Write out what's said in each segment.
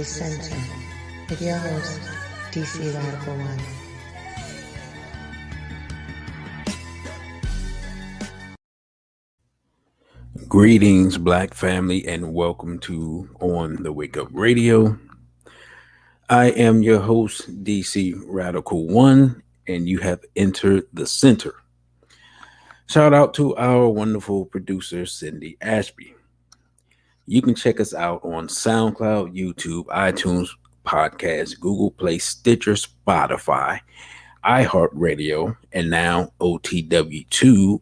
the Center with your host, DC Radical One. Greetings, Black family, and welcome to On the Wake Up Radio. I am your host, DC Radical One, and you have entered the center. Shout out to our wonderful producer, Cindy Ashby. You can check us out on SoundCloud, YouTube, iTunes, Podcast, Google Play, Stitcher, Spotify, iHeartRadio, and now OTW2,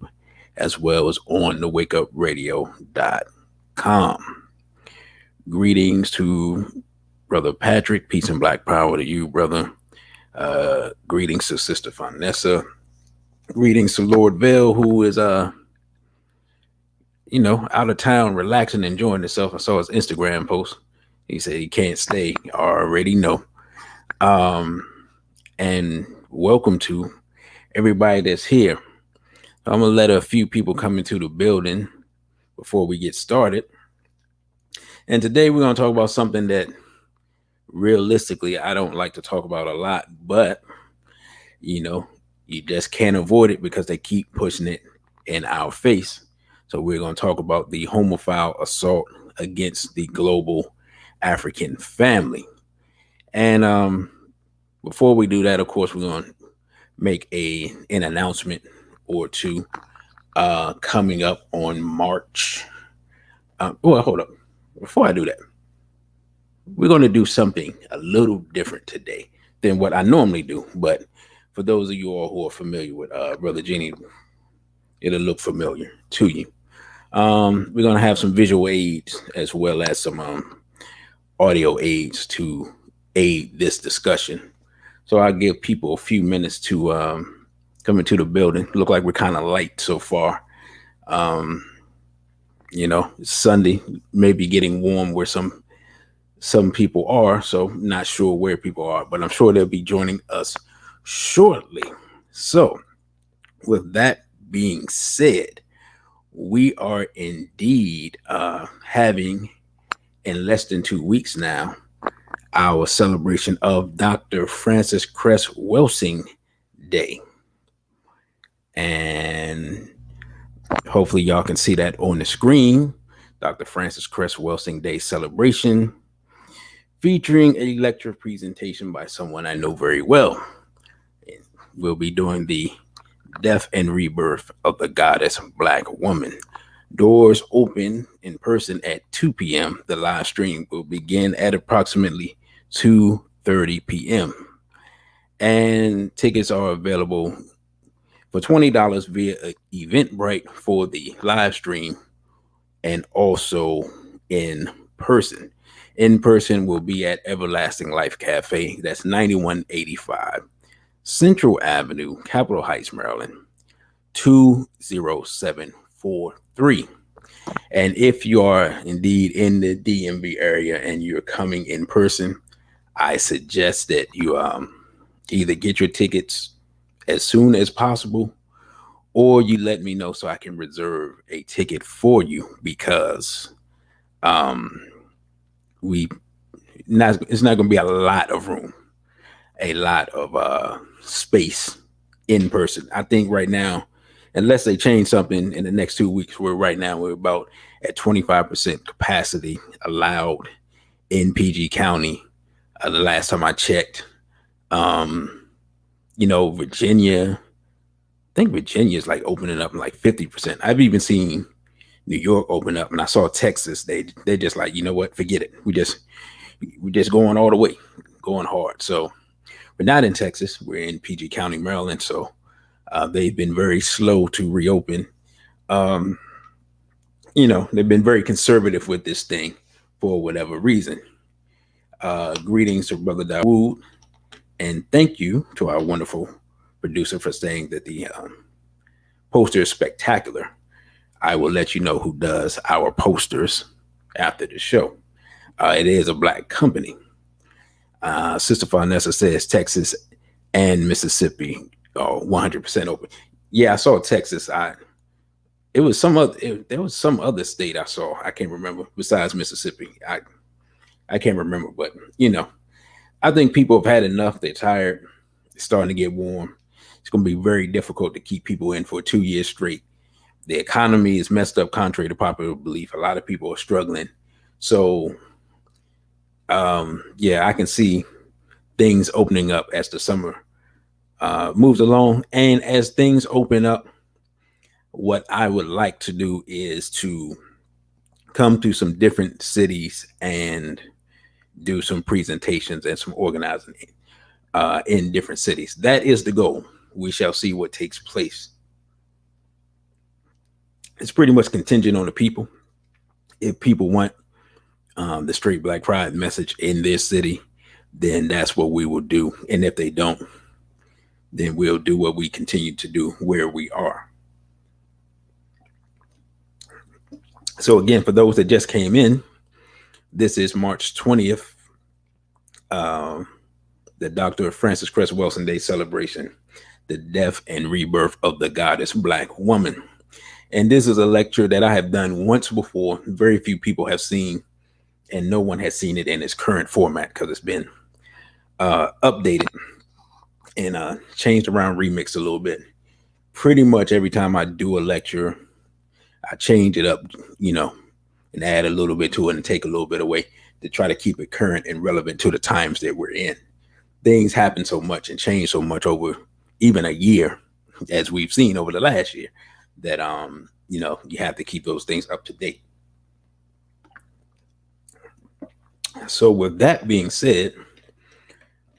as well as on thewakeupradio.com. Greetings to Brother Patrick. Peace and Black power to you, brother. Greetings to Sister Vanessa. Greetings to Lord Vale, who is out of town, relaxing, enjoying himself. I saw his Instagram post. He said he can't stay. I already know. And welcome to everybody that's here. I'm gonna let a few people come into the building before we get started. And today we're gonna talk about something that realistically I don't like to talk about a lot, but you just can't avoid it because they keep pushing it in our face. So we're gonna talk about the homophile assault against the global African family. And before we do that, of course, we're gonna make an announcement or two coming up on March. Hold up. Before I do that, we're going to do something a little different today than what I normally do. But for those of you all who are familiar with Brother Jenny, it'll look familiar to you. We're going to have some visual aids as well as some audio aids to aid this discussion. So I'll give people a few minutes to come into the building. Look like we're kind of light so far. It's Sunday, maybe getting warm where some people are. So not sure where people are, but I'm sure they'll be joining us shortly. So with that being said, we are indeed having in less than 2 weeks now our celebration of Dr. Frances Cress Welsing Day. And hopefully y'all can see that on the screen. Dr. Frances Cress Welsing Day celebration featuring a lecture presentation by someone I know very well. And we'll be doing the death and rebirth of the goddess Black woman. Doors open in person at 2 p.m. The live stream will begin at approximately 2:30 p.m. And tickets are available for $20 via Eventbrite for the live stream and also in person. In person will be at Everlasting Life Cafe. That's 9185 Central Avenue, Capitol Heights, Maryland, 20743. And if you are indeed in the DMV area and you're coming in person, I suggest that you either get your tickets as soon as possible, or you let me know so I can reserve a ticket for you, because it's not going to be a lot of room, a lot of space in person. I think right now, unless they change something in the next 2 weeks, we're about at 25% capacity allowed in PG County. The last time I checked, Virginia, I think Virginia is like opening up like 50%. I've even seen New York open up, and I saw Texas. They're just like, you know what, forget it. We're just going all the way, going hard. So we're not in Texas. We're in PG County, Maryland. So they've been very slow to reopen. They've been very conservative with this thing for whatever reason. Greetings to Brother Dwyane Wade, and thank you to our wonderful producer for saying that the poster is spectacular. I will let you know who does our posters after the show. It is a Black company. Sister Vanessa says Texas and Mississippi are 100% open. Yeah, I saw Texas. There was some other state I saw. I can't remember besides Mississippi. I can't remember, but I think people have had enough. They're tired. It's starting to get warm. It's going to be very difficult to keep people in for 2 years straight. The economy is messed up, contrary to popular belief. A lot of people are struggling. So, yeah, I can see things opening up as the summer moves along. And as things open up, what I would like to do is to come to some different cities and do some presentations and some organizing in different cities. That is the goal. We shall see what takes place. It's pretty much contingent on the people. If people want the straight Black Pride message in their city, then that's what we will do. And if they don't, then we'll do what we continue to do where we are. So again, for those that just came in, this is March 20th, the Dr. Frances Cress Welsing Day celebration, the death and rebirth of the goddess Black woman. And this is a lecture that I have done once before. Very few people have seen, and no one has seen it in its current format because it's been updated and changed around, remixed a little bit. Pretty much every time I do a lecture, I change it up, and add a little bit to it and take a little bit away to try to keep it current and relevant to the times that we're in. Things happen so much and change so much over even a year, as we've seen over the last year, that you have to keep those things up to date. So with that being said,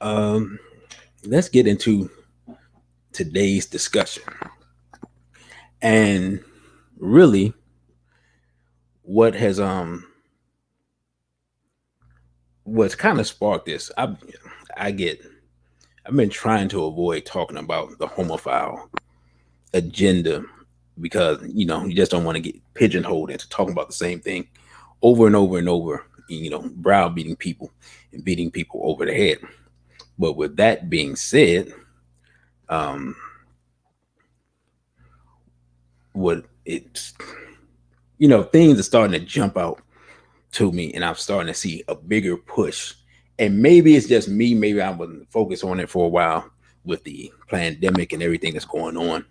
let's get into today's discussion. And really, what has what's kind of sparked this? I've been trying to avoid talking about the homophile agenda because you just don't want to get pigeonholed into talking about the same thing over and over and over, browbeating people and beating people over the head. But with that being said, what it's things are starting to jump out to me, and I'm starting to see a bigger push. And maybe it's just me, maybe I wasn't focused on it for a while with the pandemic and everything that's going on.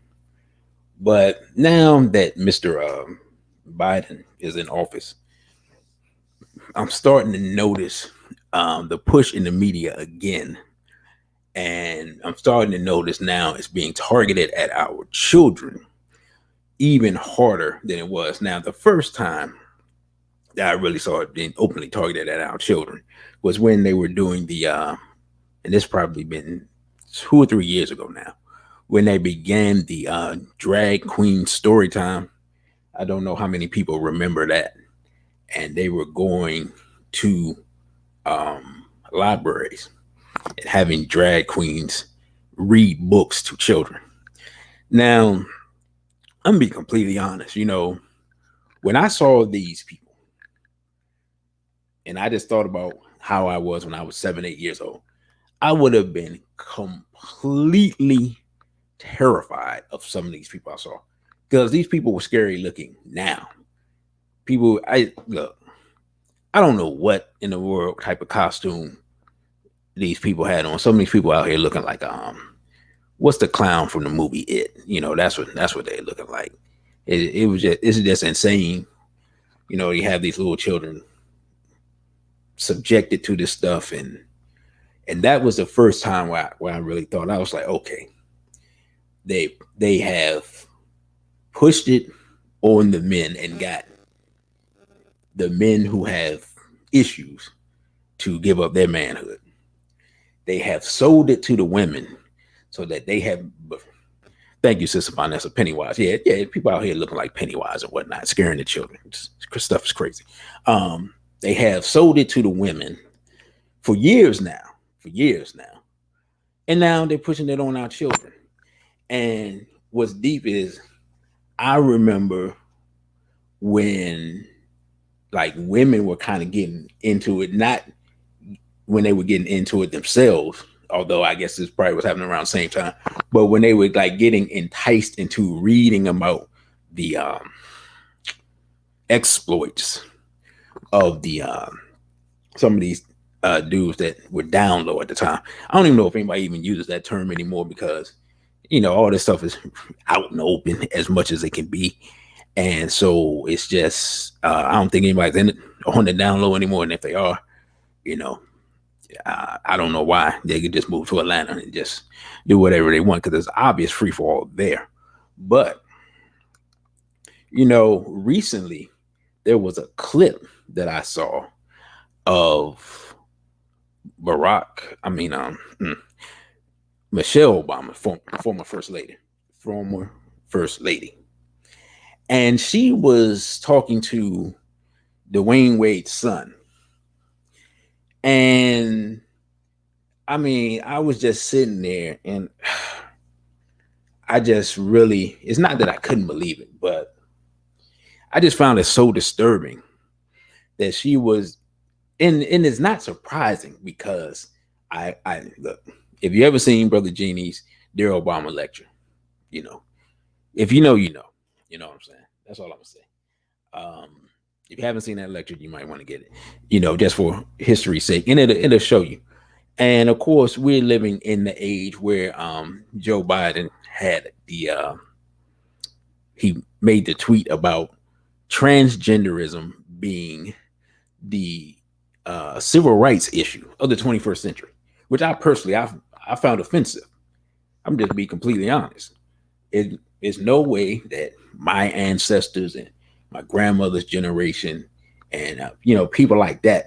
But now that Mr. Biden is in office, I'm starting to notice the push in the media again. And I'm starting to notice now it's being targeted at our children even harder than it was. Now, the first time that I really saw it being openly targeted at our children was when they were doing the, and this probably been 2 or 3 years ago now, when they began the drag queen story time. I don't know how many people remember that. And they were going to libraries and having drag queens read books to children. Now, I'm gonna be completely honest. When I saw these people, and I just thought about how I was when I was 7, 8 years old, I would have been completely terrified of some of these people I saw, because these people were scary looking. Now, I don't know what in the world type of costume these people had on. Some of these people out here looking like what's the clown from the movie It? That's what they're looking like. It's just insane. You have these little children subjected to this stuff, and that was the first time where I really thought, I was like, okay, they have pushed it on the men and got the men who have issues to give up their manhood. They have sold it to the women so that they have. Thank you, Sister Vanessa. Pennywise. Yeah. People out here looking like Pennywise and whatnot, scaring the children. Stuff is crazy. They have sold it to the women for years now. And now they're pushing it on our children. And what's deep is, I remember when women were kind of getting into it, not when they were getting into it themselves, although I guess this probably was happening around the same time, but when they were getting enticed into reading about the exploits of the some of these dudes that were down low at the time. I don't even know if anybody even uses that term anymore because all this stuff is out in the open as much as it can be, and so it's just I don't think anybody's in it on the down low anymore. And if they are, you know, I don't know why they could just move to Atlanta and just do whatever they want because there's obvious free for all there. But recently there was a clip that I saw of Barack. Michelle Obama, former first lady, and she was talking to Dwyane Wade's son. And I was just sitting there and I just really, it's not that I couldn't believe it, but I just found it so disturbing that she was, and it's not surprising because I look, if you ever seen Brother Jeannie's Dear Obama lecture, if you know, you know what I'm saying? That's all I'm gonna say. If you haven't seen that lecture, you might want to get it, just for history's sake, and it'll show you. And of course, we're living in the age where Joe Biden had he made the tweet about transgenderism being the civil rights issue of the 21st century, which I personally I found offensive. I'm just be completely honest. There's no way that my ancestors and my grandmother's generation and people like that,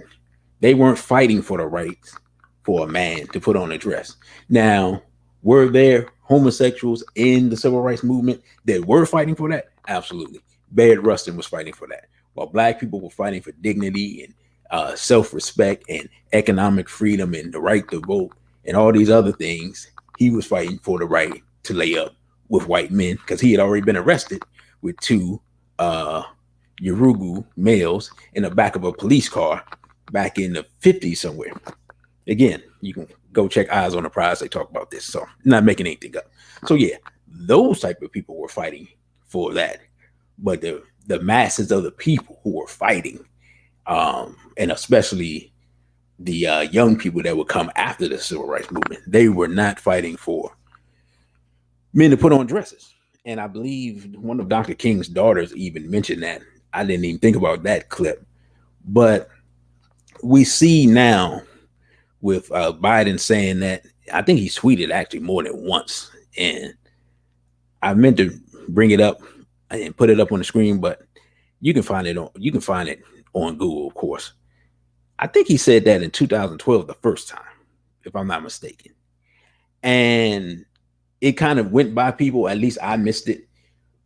they weren't fighting for the rights for a man to put on a dress. Now, were there homosexuals in the civil rights movement that were fighting for that? Absolutely. Bayard Rustin was fighting for that, while black people were fighting for dignity and self-respect and economic freedom and the right to vote and all these other things. He was fighting for the right to lay up with white men because he had already been arrested with two Yorugu males in the back of a police car back in the 50s somewhere. Again, you can go check Eyes on the Prize. They talk about this. So I'm not making anything up. So yeah, those type of people were fighting for that. But the masses of the people who were fighting, and especially the young people that would come after the civil rights movement, they were not fighting for men to put on dresses. And I believe one of Dr. King's daughters even mentioned that. I didn't even think about that clip. But we see now with Biden saying that, I think he tweeted actually more than once. And I meant to bring it up and put it up on the screen, but you can find it on Google, of course. I think he said that in 2012 the first time, if I'm not mistaken. And it kind of went by people, at least I missed it.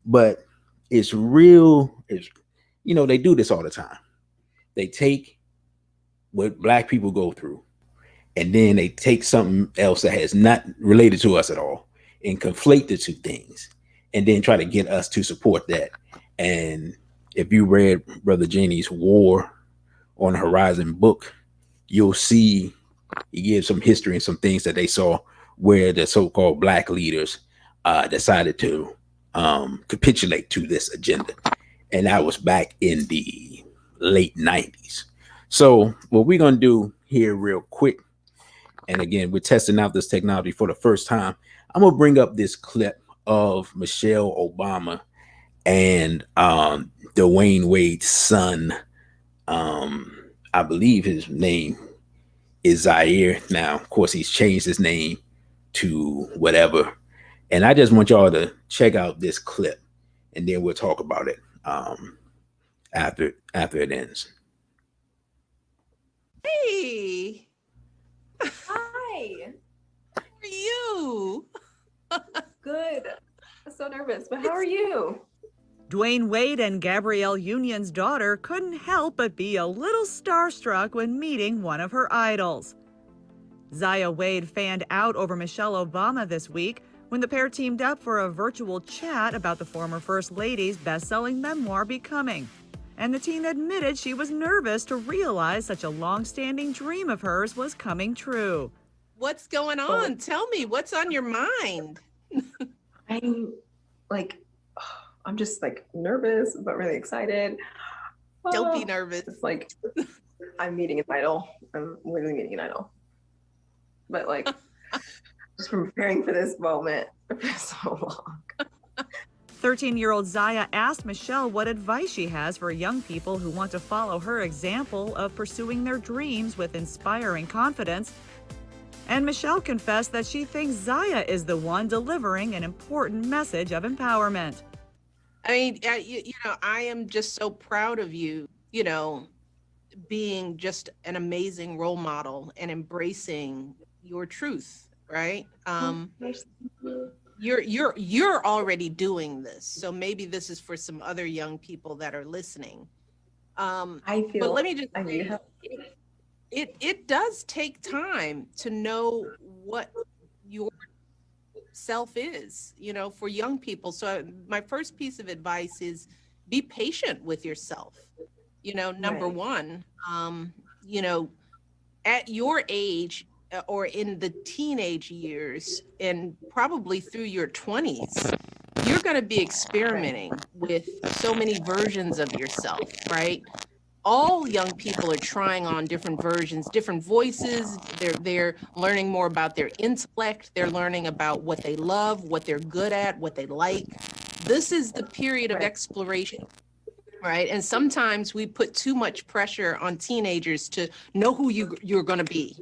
But it's real, they do this all the time. They take what black people go through, and then they take something else that has not related to us at all and conflate the two things and then try to get us to support that. And if you read Brother Jeannie's War on the Horizon book, you'll see he gives some history and some things that they saw where the so-called black leaders decided to capitulate to this agenda. And that was back in the late 90s. So what we're going to do here real quick, and again, we're testing out this technology for the first time. I'm going to bring up this clip of Michelle Obama and Dwyane Wade's son. I believe his name is Zaire. Now, of course, he's changed his name to whatever. And I just want y'all to check out this clip, and then we'll talk about it after it ends. Hey. Hi. How are you? Good. I'm so nervous, but how are you? Dwyane Wade and Gabrielle Union's daughter couldn't help but be a little starstruck when meeting one of her idols. Zaya Wade fanned out over Michelle Obama this week when the pair teamed up for a virtual chat about the former First Lady's best-selling memoir, Becoming. And the teen admitted she was nervous to realize such a long-standing dream of hers was coming true. What's going on? Tell me, what's on your mind? I'm just nervous, but really excited. Don't be nervous. It's I'm meeting an idol. I'm literally meeting an idol. But like, just preparing for this moment for so long. 13-year-old Zaya asked Michelle what advice she has for young people who want to follow her example of pursuing their dreams with inspiring confidence. And Michelle confessed that she thinks Zaya is the one delivering an important message of empowerment. I mean, I am just so proud of you, being just an amazing role model and embracing your truth, right? You're already doing this, so maybe this is for some other young people that are listening. I feel. But let me just say, it does take time to know what your self is, for young people. So my first piece of advice is be patient with yourself. Number one, at your age or in the teenage years and probably through your 20s, you're going to be experimenting with so many versions of yourself, right? All young people are trying on different versions, different voices. They're learning more about their intellect. They're learning about what they love, what they're good at, what they like. This is the period of exploration, right? And sometimes we put too much pressure on teenagers to know who you're going to be.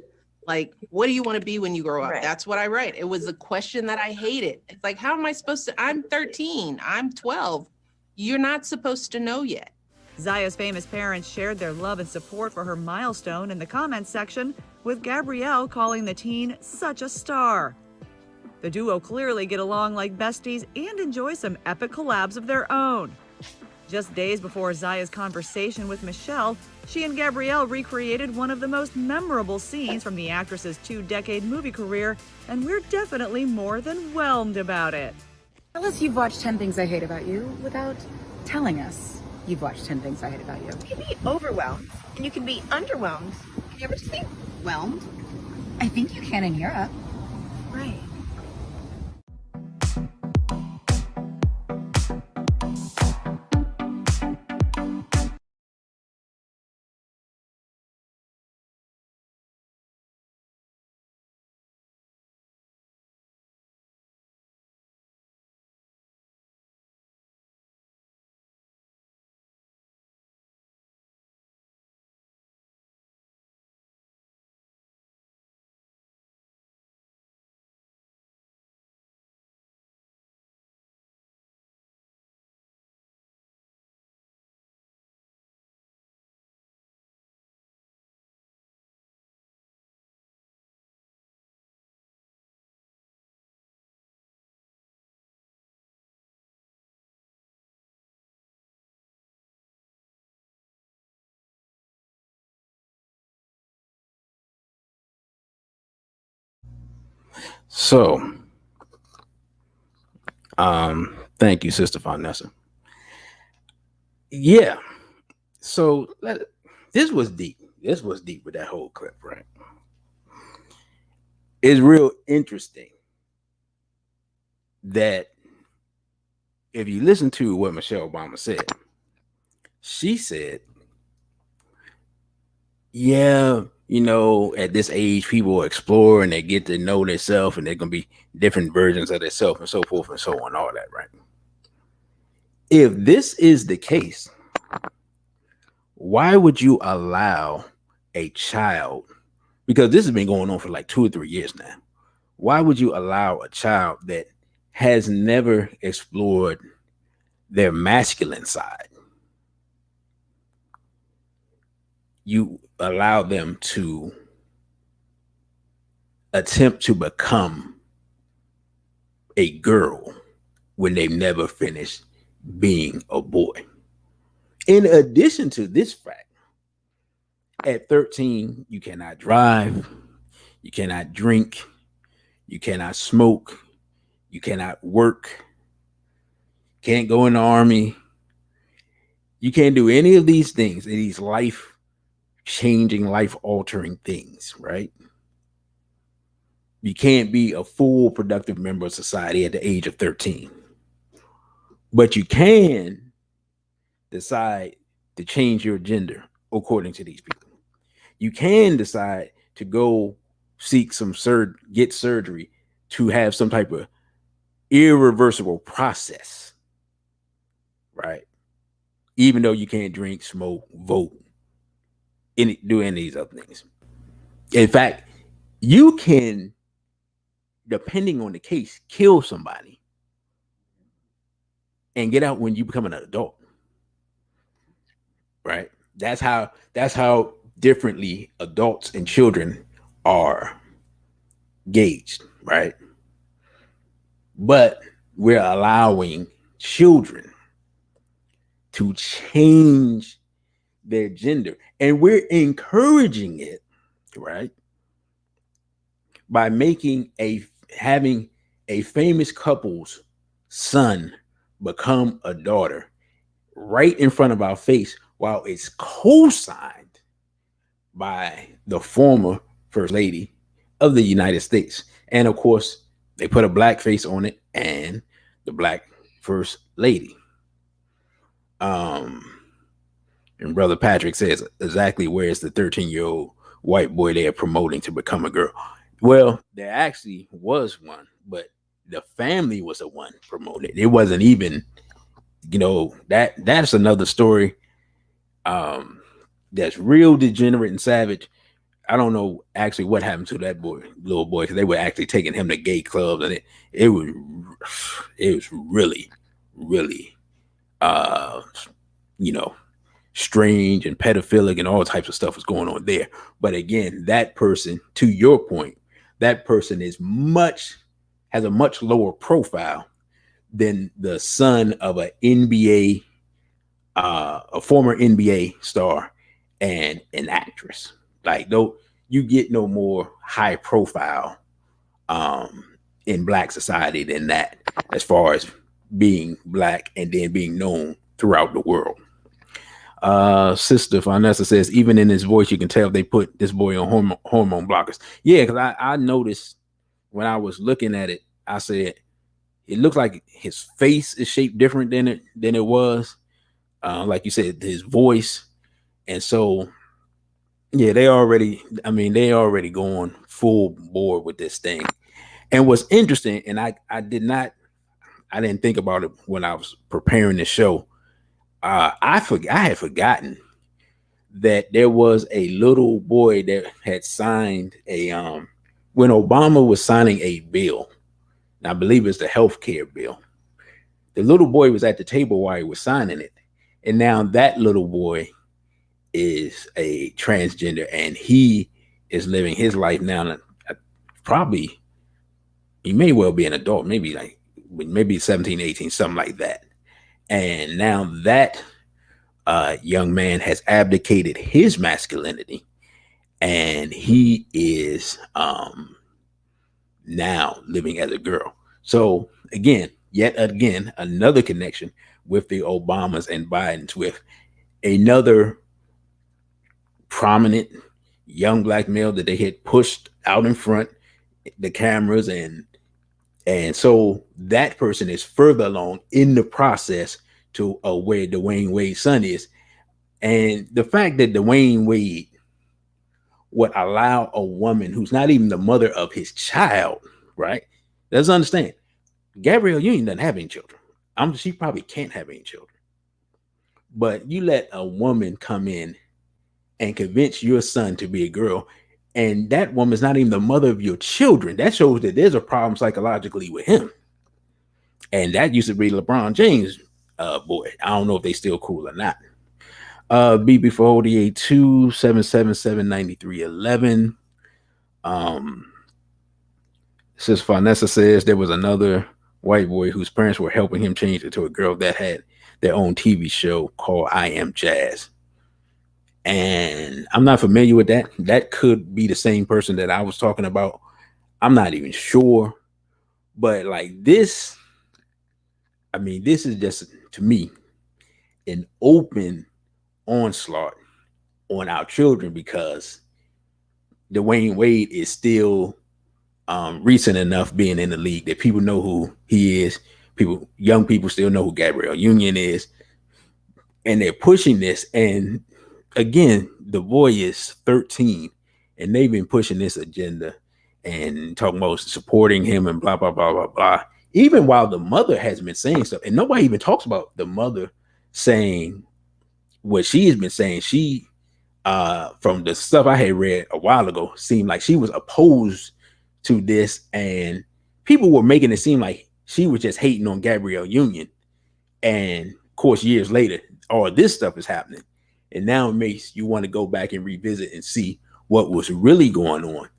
Like, what do you want to be when you grow up? Right. That's what I write. It was a question that I hated. It's like, how am I supposed to? I'm 13. I'm 12. You're not supposed to know yet. Zaya's famous parents shared their love and support for her milestone in the comments section, with Gabrielle calling the teen such a star. The duo clearly get along like besties and enjoy some epic collabs of their own. Just days before Zaya's conversation with Michelle, she and Gabrielle recreated one of the most memorable scenes from the actress's 2-decade movie career, and we're definitely more than whelmed about it. Tell us you've watched 10 Things I Hate About You without telling us you've watched 10 Things I Hate About You. You can be overwhelmed and you can be underwhelmed. Can you ever just be whelmed? I think you can in Europe. Right. So, thank you, Sister Vanessa. Yeah. So this was deep. This was deep with that whole clip, right? It's real interesting that if you listen to what Michelle Obama said, she said, yeah, at this age, people explore and they get to know themselves, and they're going to be different versions of themselves and so forth and so on, all that, right? If this is the case, why would you allow a child, because this has been going on for like 2 or 3 years now, why would you allow a child that has never explored their masculine side, you allow them to attempt to become a girl when they've never finished being a boy? In addition to this fact, at 13, you cannot drive, you cannot drink, you cannot smoke, you cannot work, can't go in the army, you can't do any of these things, these life-changing, life-altering things, right? You can't be a full productive member of society at the age of 13. But you can decide to change your gender according to these people. You can decide to go seek get surgery to have some type of irreversible process, right? Even though you can't drink, smoke, vote, do any of these other things. In fact, you can, depending on the case, kill somebody and get out when you become an adult, right? That's how differently adults and children are gauged, right? But we're allowing children to change their gender, and we're encouraging it, right? By having a famous couple's son become a daughter right in front of our face, while it's co-signed by the former First Lady of the United States. And of course, they put a black face on it and the Black First Lady. And Brother Patrick says, exactly, where is the 13-year-old white boy they are promoting to become a girl? Well, there actually was one, but the family was the one promoted. It wasn't even, that's another story. That's real degenerate and savage. I don't know actually what happened to that little boy, because they were actually taking him to gay clubs, and it was really, really, strange and pedophilic and all types of stuff was going on there. But again, that person, to your point, that person has a much lower profile than the son of a former NBA star and an actress. Like, though, you get no more high profile in Black society than that, as far as being Black and then being known throughout the world. Sister Vanessa says, even in his voice, you can tell they put this boy on hormone blockers. Yeah, because I noticed when I was looking at it, I said, it looks like his face is shaped different than it was. Like you said, his voice. And so, yeah, they already going full board with this thing. And what's interesting, and I didn't think about it when I was preparing the show. I had forgotten that there was a little boy that had signed when Obama was signing a bill. I believe it's the healthcare bill. The little boy was at the table while he was signing it. And now that little boy is a transgender, and he is living his life now. Probably, he may well be an adult, maybe 17, 18, something like that. And now that young man has abdicated his masculinity, and he is now living as a girl. So yet again, another connection with the Obamas and Bidens, with another prominent young Black male that they had pushed out in front, the cameras, and so that person is further along in the process to where Dwyane Wade's son is. And the fact that Dwyane Wade would allow a woman who's not even the mother of his child, right? Let's understand, Gabrielle Union doesn't have any children. She probably can't have any children. But you let a woman come in and convince your son to be a girl, and that woman's not even the mother of your children. That shows that there's a problem psychologically with him. And that used to be LeBron James' boy. I don't know if they still cool or not. BB for 2 777 9311. Sis Vanessa says there was another white boy whose parents were helping him change it to a girl that had their own TV show called I Am Jazz. And I'm not familiar with that. That could be the same person that I was talking about. I'm not even sure. But like this, this is just, to me, an open onslaught on our children, because Dwyane Wade is still recent enough being in the league that people know who he is. Young people still know who Gabrielle Union is, and they're pushing this. And again, the boy is 13, and they've been pushing this agenda and talking about supporting him and blah blah blah blah blah. Even while the mother has been saying stuff, and nobody even talks about the mother saying what she has been saying. She, from the stuff I had read a while ago, seemed like she was opposed to this, and people were making it seem like she was just hating on Gabrielle Union. And of course, years later, all this stuff is happening. And now it makes you want to go back and revisit and see what was really going on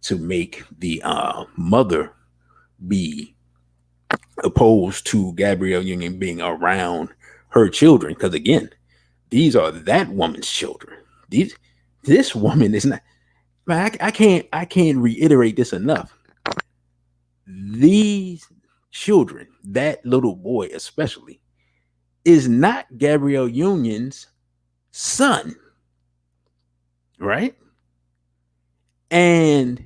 to make the mother be opposed to Gabrielle Union being around her children. Because again, these are that woman's children. This woman is not. Man, I can't reiterate this enough. These children, that little boy especially, is not Gabrielle Union's son, right? And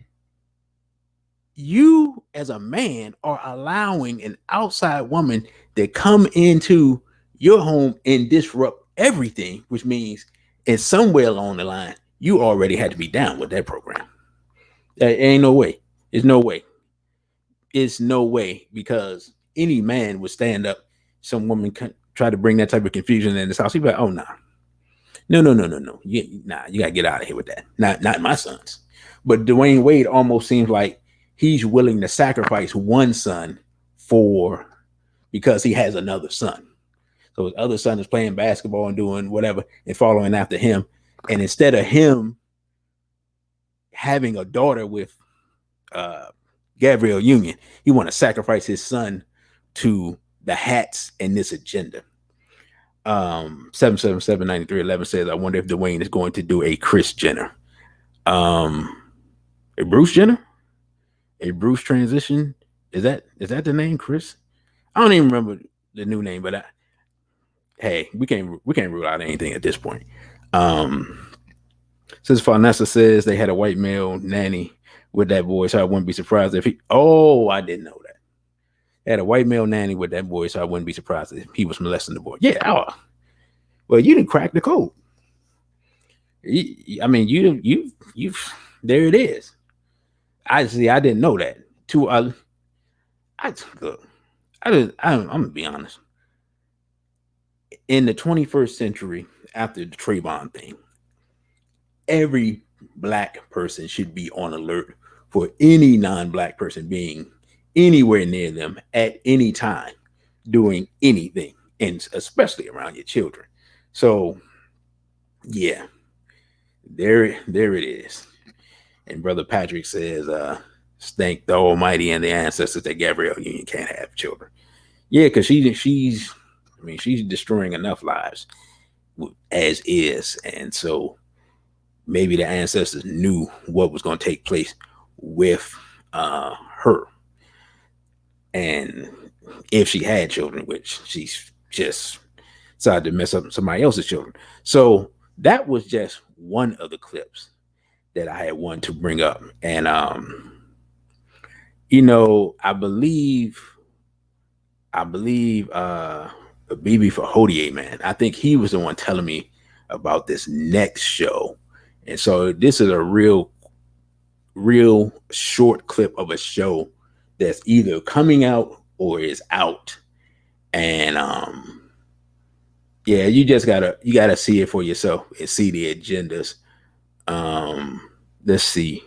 you as a man are allowing an outside woman to come into your home and disrupt everything, which means in somewhere along the line you already had to be down with that program. There ain't no way. There's no way. It's no way, because any man would stand up. Some woman try to bring that type of confusion in this house. He'd be like, "Oh no. You gotta get out of here with that. Not my sons." But Dwyane Wade almost seems like he's willing to sacrifice one son because he has another son. So his other son is playing basketball and doing whatever and following after him. And instead of him having a daughter with Gabrielle Union, he want to sacrifice his son to the hats and this agenda. 777-9311 says, "I wonder if Dwyane is going to do a Kris Jenner, a Bruce Jenner, a Bruce transition. Is that the name, Chris? I don't even remember the new name, but hey, we can't rule out anything at this point." Since Vanessa says they had a white male nanny with that boy, so I wouldn't be surprised if he. Oh, I didn't know that. They had a white male nanny with that boy, so I wouldn't be surprised if he was molesting the boy. Yeah. Oh, well, you didn't crack the code. I mean, you. There it is. I didn't know that. I'm gonna be honest. In the 21st century, after the Trayvon thing, every black person should be on alert for any non-black person being anywhere near them at any time doing anything, and especially around your children. So yeah, there it is. And Brother Patrick says, thank the Almighty and the ancestors that Gabrielle Union can't have children. Yeah, because she's destroying enough lives as is. And so maybe the ancestors knew what was going to take place with her. And if she had children, which she's just decided to mess up somebody else's children. So that was just one of the clips that I had wanted to bring up. And, I believe BB for Hodier, man, I think he was the one telling me about this next show. And so this is a real short clip of a show that's either coming out or is out. And, yeah, you gotta see it for yourself and see the agendas. Let's see.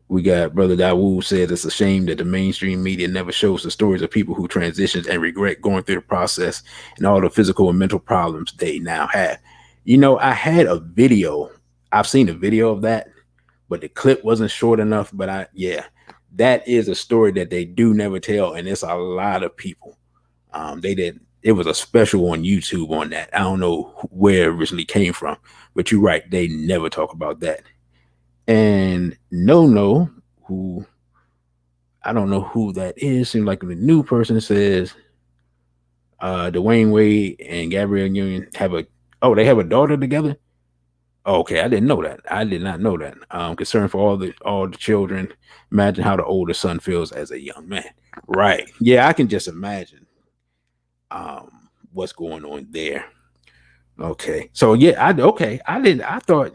We got Brother Dawood said it's a shame that the mainstream media never shows the stories of people who transitioned and regret going through the process and all the physical and mental problems they now have. I had a video. I've seen a video of that, but the clip wasn't short enough. But that is a story that they do never tell, and it's a lot of people. It was a special on YouTube on that. I don't know where it originally came from, but you're right. They never talk about that. And No, who I don't know who that is. Seems like the new person says Dwyane Wade and Gabrielle Union have a daughter together. Oh, okay, I didn't know that. I did not know that. Concerned for all the children. Imagine how the older son feels as a young man. Right. Yeah, I can just imagine what's going on there. Okay. So yeah, I thought,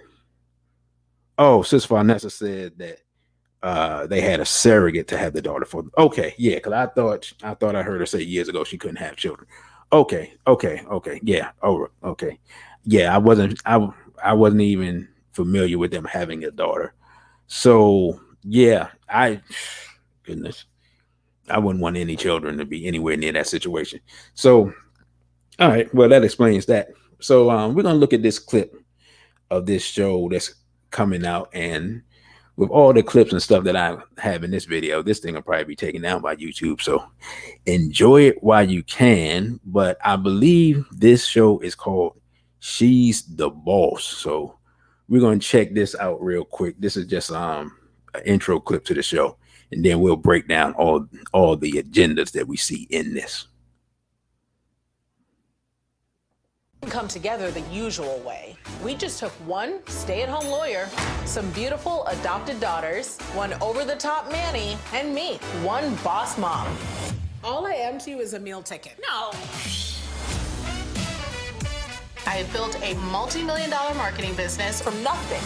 oh, Sister Vanessa said that they had a surrogate to have the daughter for. Okay, yeah, because I thought I heard her say years ago she couldn't have children. Okay, yeah, oh, okay, yeah. I wasn't even familiar with them having a daughter. So yeah, goodness, I wouldn't want any children to be anywhere near that situation. So all right, well that explains that. So we're gonna look at this clip of this show that's coming out, and with all the clips and stuff that I have in this video, this thing will probably be taken down by YouTube. So enjoy it while you can. But I believe this show is called She's the Boss. So we're gonna check this out real quick. This is just an intro clip to the show, and then we'll break down all the agendas that we see in this. Come together the usual way. We just took one stay-at-home lawyer, some beautiful adopted daughters, one over-the-top nanny, and me, one boss mom. All I am to you is a meal ticket. No. I have built a multi-million-dollar marketing business from nothing.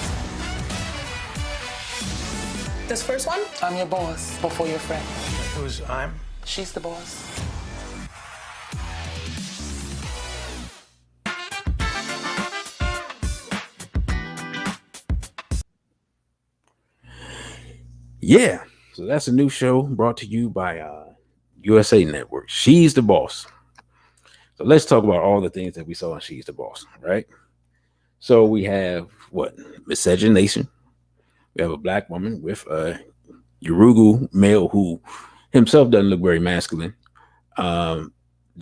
This first one? I'm your boss before your friend. Who's I'm? She's the boss. Yeah, so that's a new show brought to you by USA Network. She's the Boss. So let's talk about all the things that we saw in She's the Boss, right? So we have what? Miscegenation. We have a black woman with a Yoruba male who himself doesn't look very masculine. The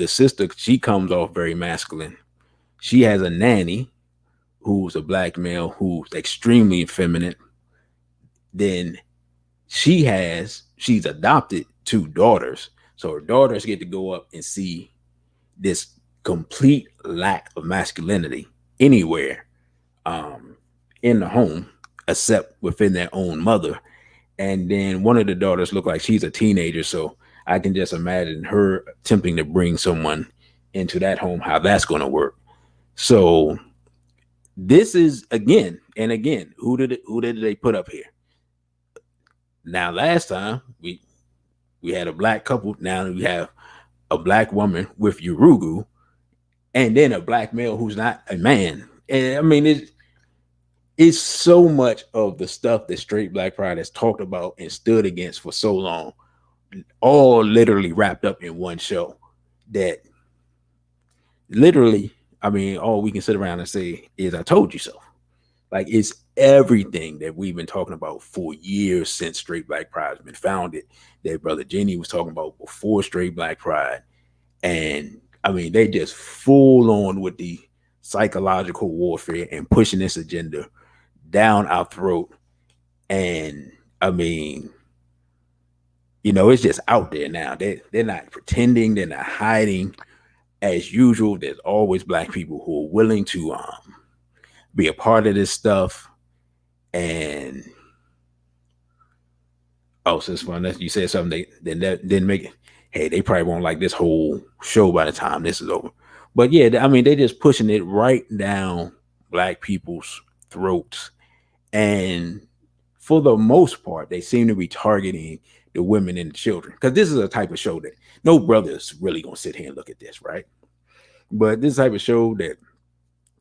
sister, she comes off very masculine. She has a nanny who's a black male who's extremely feminine. Then she's adopted two daughters. So her daughters get to go up and see this complete lack of masculinity anywhere in the home, except within their own mother. And then one of the daughters look like she's a teenager. So I can just imagine her attempting to bring someone into that home, how that's going to work. So this is again, who did they put up here? Now, last time we had a black couple. Now we have a black woman with Yorugu, and then a black male who's not a man. And I mean, it's so much of the stuff that straight black pride has talked about and stood against for so long, all literally wrapped up in one show. That literally, I mean, all we can sit around and say is, "I told you so." Like, it's everything that we've been talking about for years since Straight Black Pride has been founded, that Brother Jenny was talking about before Straight Black Pride. And I mean, they just full on with the psychological warfare and pushing this agenda down our throat. And I mean, you know, it's just out there now. They're not pretending, they're not hiding. As usual, there's always black people who are willing to be a part of this stuff. And oh, so it's fun that you said something that didn't make it. Hey, they probably won't like this whole show by the time this is over. But yeah, I mean, they're just pushing it right down black people's throats. And for the most part, they seem to be targeting the women and the children, because this is a type of show that no brother is really gonna sit here and look at this, right? But this type of show that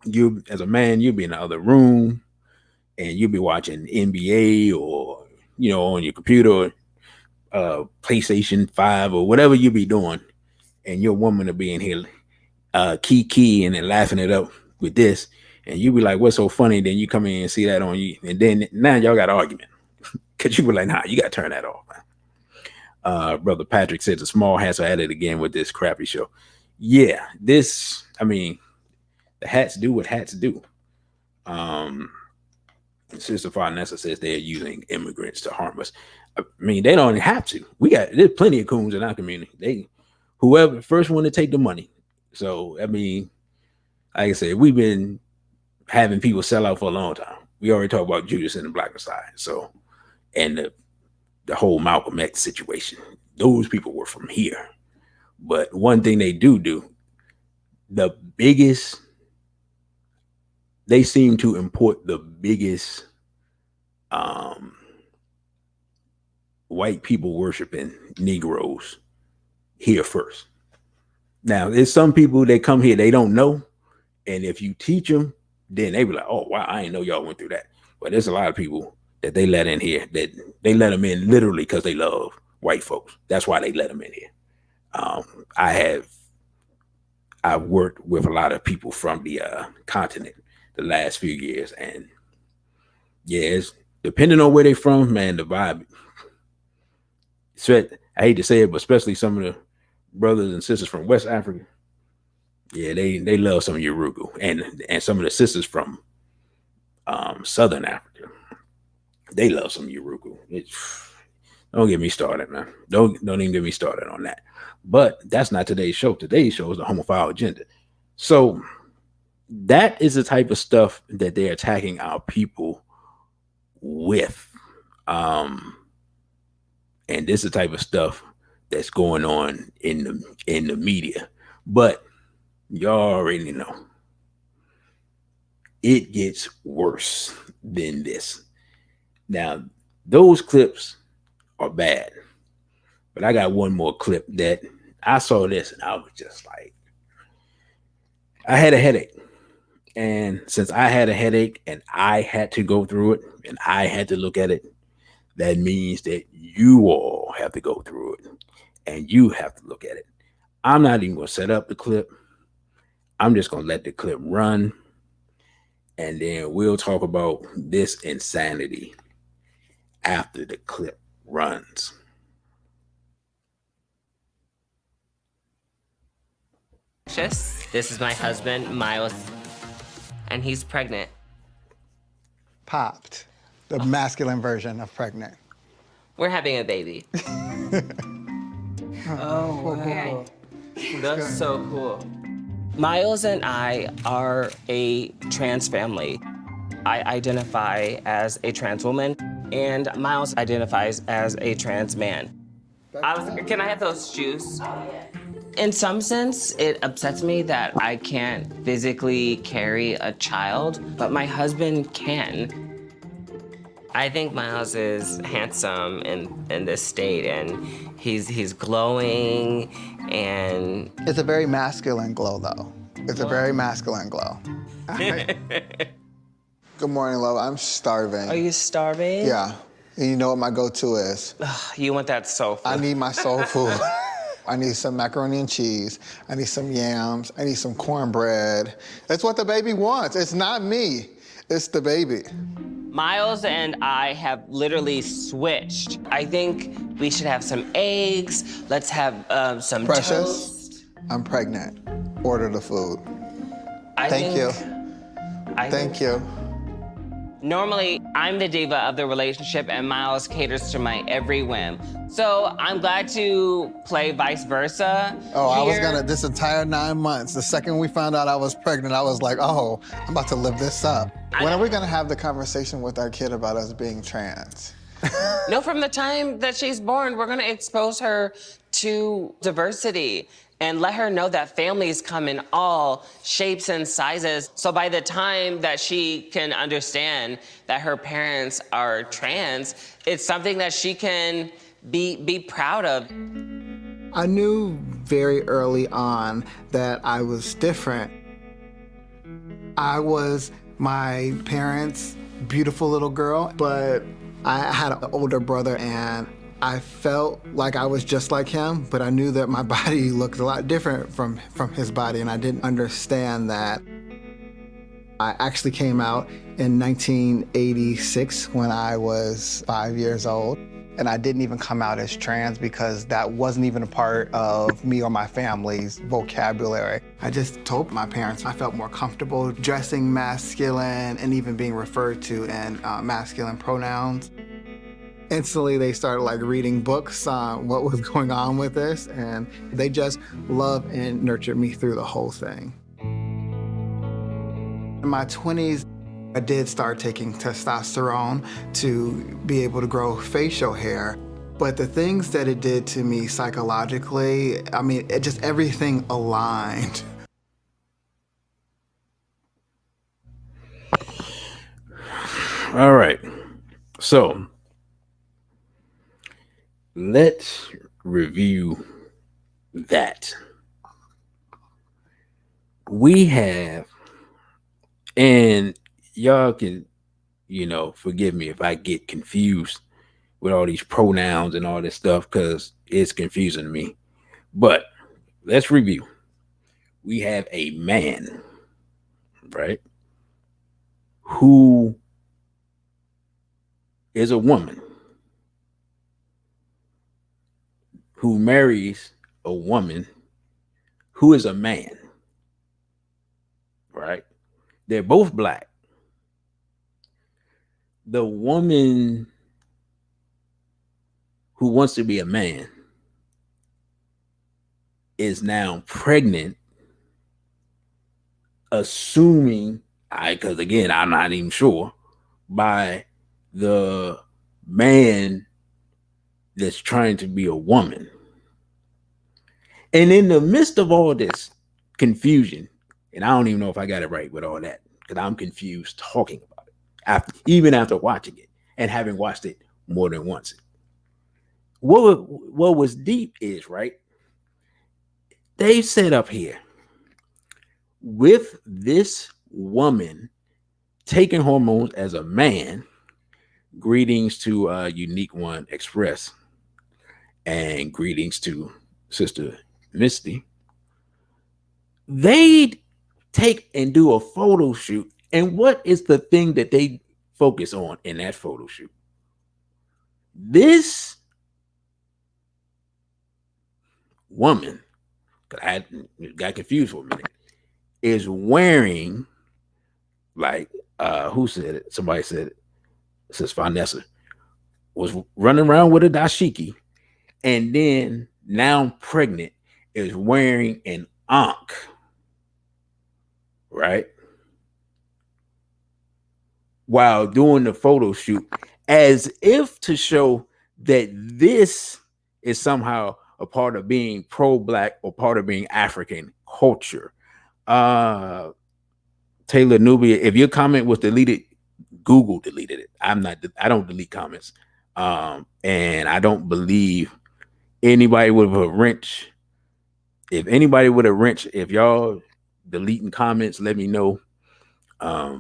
you, as a man, you'll be in the other room and you'll be watching NBA or, you know, on your computer, PlayStation 5 or whatever you be doing, and your woman will be in here kiki and then laughing it up with this, and you be like, what's so funny? Then you come in and see that on you, and then now y'all got an argument because you be like, nah, you got to turn that off, man. Brother Patrick says the small hats are at it again with this crappy show. Yeah, this, I mean, the hats do what hats do. Sister Vanessa says they're using immigrants to harm us. I mean, they don't have to. There's plenty of coons in our community. Whoever first one to take the money. So I mean, like I said, we've been having people sell out for a long time. We already talked about Judas and the Black Messiah. So, and the whole Malcolm X situation. Those people were from here. But one thing they do, the biggest they seem to import the biggest white people worshiping Negroes here first. Now, there's some people that come here, they don't know. And if you teach them, then they be like, oh, wow, I didn't know y'all went through that. But there's a lot of people that they let in here, that they let them in literally because they love white folks. That's why they let them in here. I've worked with a lot of people from the continent the last few years. And yeah, it's depending on where they're from, man, the vibe. I hate to say it, but especially some of the brothers and sisters from West Africa, yeah, they love some Yoruba, and some of the sisters from Southern Africa, they love some Yoruba. Don't get me started, man. Don't even get me started on that. But that's not today's show. Today's show is the homophile agenda. So that is the type of stuff that they're attacking our people with. And this is the type of stuff that's going on in the media. But y'all already know it gets worse than this. Now, those clips are bad, but I got one more clip that I saw this and I was just like, I had a headache. And since I had a headache and I had to go through it and I had to look at it, that means that you all have to go through it and you have to look at it. I'm not even going to set up the clip. I'm just going to let the clip run. And then we'll talk about this insanity after the clip runs. This is my husband, Miles, and he's pregnant. Popped. The masculine version of pregnant. We're having a baby. Oh, wow. That's so cool. Miles and I are a trans family. I identify as a trans woman, and Miles identifies as a trans man. Can I have those shoes? In some sense, it upsets me that I can't physically carry a child, but my husband can. I think Miles is handsome in this state, and he's glowing, and... It's a very masculine glow, though. It's a very masculine glow. Good morning, love. I'm starving. Are you starving? Yeah. And you know what my go-to is? You want that soul food. I need my soul food. I need some macaroni and cheese. I need some yams. I need some cornbread. That's what the baby wants. It's not me. It's the baby. Miles and I have literally switched. I think we should have some eggs. Let's have some Precious, toast. I'm pregnant. Order the food. Thank you. Normally, I'm the diva of the relationship and Miles caters to my every whim. So I'm glad to play vice versa. Oh, here. I was gonna, this entire 9 months, the second we found out I was pregnant, I was like, oh, I'm about to live this up. When are we gonna have the conversation with our kid about us being trans? No, from the time that she's born, we're gonna expose her to diversity and let her know that families come in all shapes and sizes. So by the time that she can understand that her parents are trans, it's something that she can be proud of. I knew very early on that I was different. I was my parents' beautiful little girl, but I had an older brother and I felt like I was just like him, but I knew that my body looked a lot different from his body, and I didn't understand that. I actually came out in 1986 when I was 5 years old, and I didn't even come out as trans because that wasn't even a part of me or my family's vocabulary. I just told my parents I felt more comfortable dressing masculine and even being referred to in masculine pronouns. Instantly, they started like reading books on what was going on with this, and they just loved and nurtured me through the whole thing. In my 20s, I did start taking testosterone to be able to grow facial hair, but the things that it did to me psychologically, I mean, it just everything aligned. All right. So let's review that. We have, and y'all can, forgive me if I get confused with all these pronouns and all this stuff because it's confusing to me. But let's review. We have a man, right, who is a woman who marries a woman who is a man, right? They're both black. The woman who wants to be a man is now pregnant, assuming, because again, I'm not even sure, by the man that's trying to be a woman. And in the midst of all this confusion, and I don't even know if I got it right with all that, because I'm confused talking about it, even after watching it and having watched it more than once. What was deep is, right, they set up here with this woman taking hormones as a man. Greetings to Unique One Express and greetings to Sister Misty. They take and do a photo shoot. And what is the thing that they focus on in that photo shoot? This woman, I got confused for a minute, is wearing, like, who said it? Somebody said it. It says Vanessa was running around with a dashiki, and then now pregnant is wearing an ankh, right? While doing the photo shoot, as if to show that this is somehow a part of being pro-black or part of being African culture. Taylor Nubia, if your comment was deleted, Google deleted it. I don't delete comments. And I don't believe anybody with a wrench. If anybody with a wrench, if y'all deleting comments, let me know. I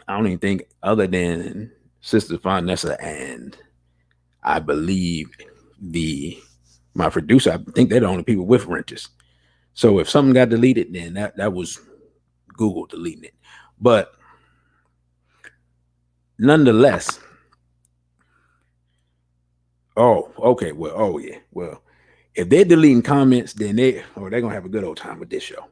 don't even think, other than Sister Vanessa and I believe my producer, I think they're the only people with wrenches. So if something got deleted, then that was Google deleting it. But nonetheless, okay, well, if they're deleting comments, then they're gonna have a good old time with this show.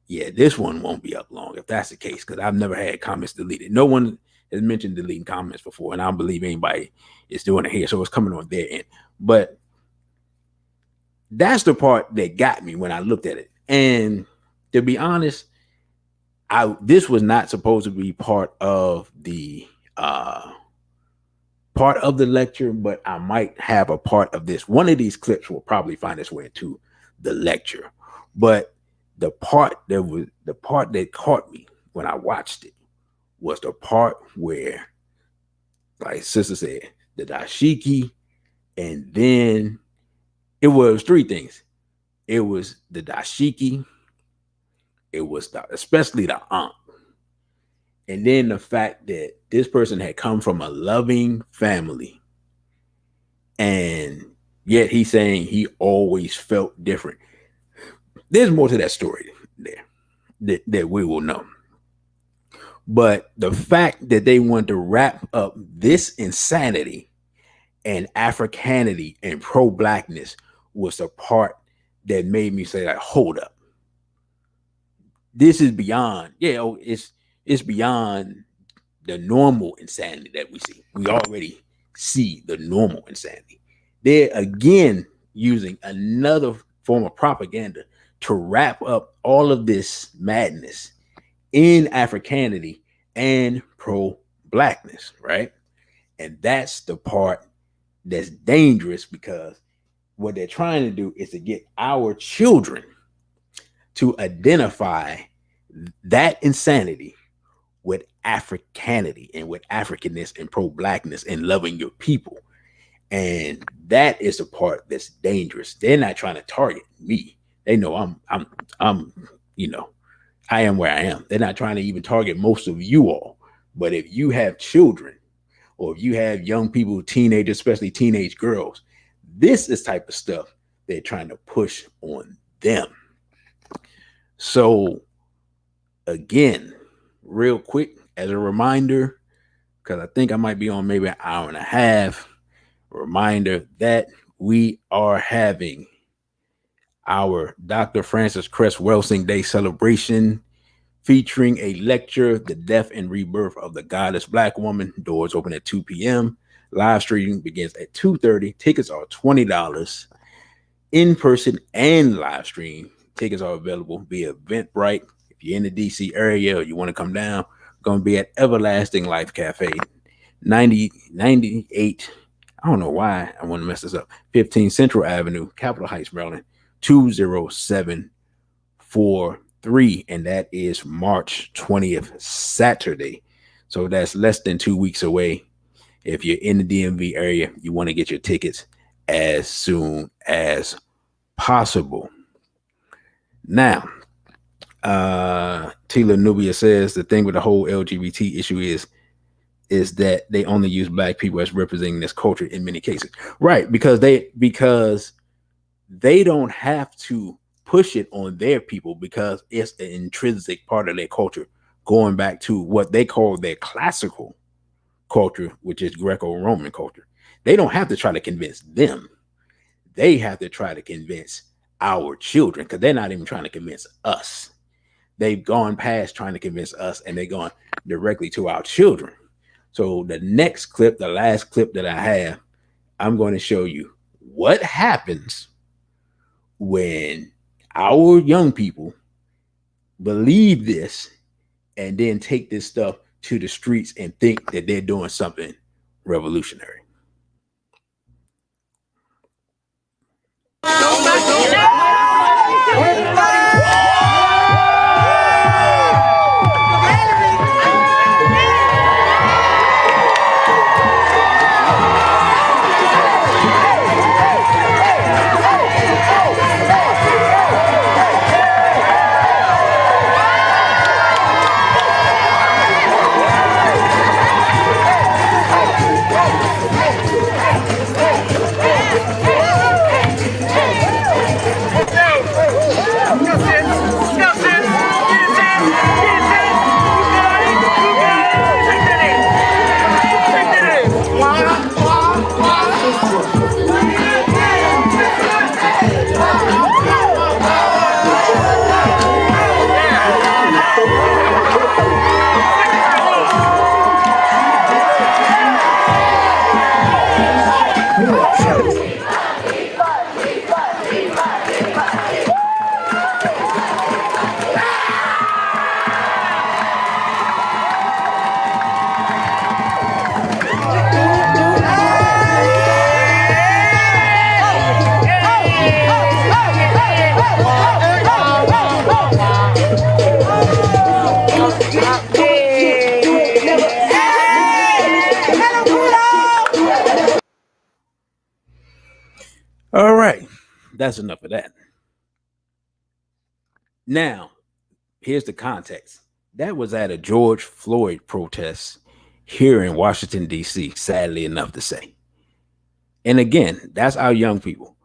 Yeah, this one won't be up long if that's the case, because I've never had comments deleted. No one has mentioned deleting comments before, and I don't believe anybody is doing it here, so it's coming on their end. But that's the part that got me when I looked at it. And to be honest, this was not supposed to be part of the lecture, but I might have a part of this. One of these clips will probably find its way into the lecture. But the part that caught me when I watched it was the part where, like Sister said, the dashiki, and then it was three things. It was the dashiki, it was especially the ankh, and then the fact that this person had come from a loving family, and yet he's saying he always felt different. There's more to that story there that we will know. But the fact that they want to wrap up this insanity and Africanity and pro-blackness was the part that made me say, like, hold up. This is beyond, it's beyond the normal insanity that we see. We already see the normal insanity. They're again using another form of propaganda to wrap up all of this madness in Africanity and pro-blackness, right? And that's the part that's dangerous, because what they're trying to do is to get our children to identify that insanity with Africanity and with Africanness and pro-blackness and loving your people. And that is the part that's dangerous. They're not trying to target me. They know I'm, you know, I am where I am. They're not trying to even target most of you all. But if you have children or if you have young people, teenagers, especially teenage girls, this is type of stuff they're trying to push on them. So again, real quick, as a reminder, because I think I might be on maybe an hour and a half, reminder that we are having our Dr. Francis Cress Welsing Day celebration featuring a lecture, The Death and Rebirth of the Goddess Black Woman. Doors open at 2 p.m. Live streaming begins at 2:30. Tickets are $20 in person and live stream. Tickets are available via Eventbrite. If you're in the DC area or you want to come down, going to be at Everlasting Life Cafe, 98. I don't know why I want to mess this up. 15 Central Avenue, Capitol Heights, Maryland, 20743. And that is March 20th, Saturday. So that's less than 2 weeks away. If you're in the DMV area, you want to get your tickets as soon as possible. Now, Tila Nubia says the thing with the whole LGBT issue is that they only use black people as representing this culture in many cases. Right, because they don't have to push it on their people because it's an intrinsic part of their culture, going back to what they call their classical culture, which is Greco-Roman culture. They don't have to try to convince them. They have to try to convince our children, because they're not even trying to convince us. They've gone past trying to convince us and they're going directly to our children. So the next clip, the last clip that I have, I'm going to show you what happens when our young people believe this and then take this stuff to the streets and think that they're doing something revolutionary. All right, that's enough of that. Now, here's the context. That was at a George Floyd protest here in Washington, D.C., sadly enough to say. And again, that's our young people.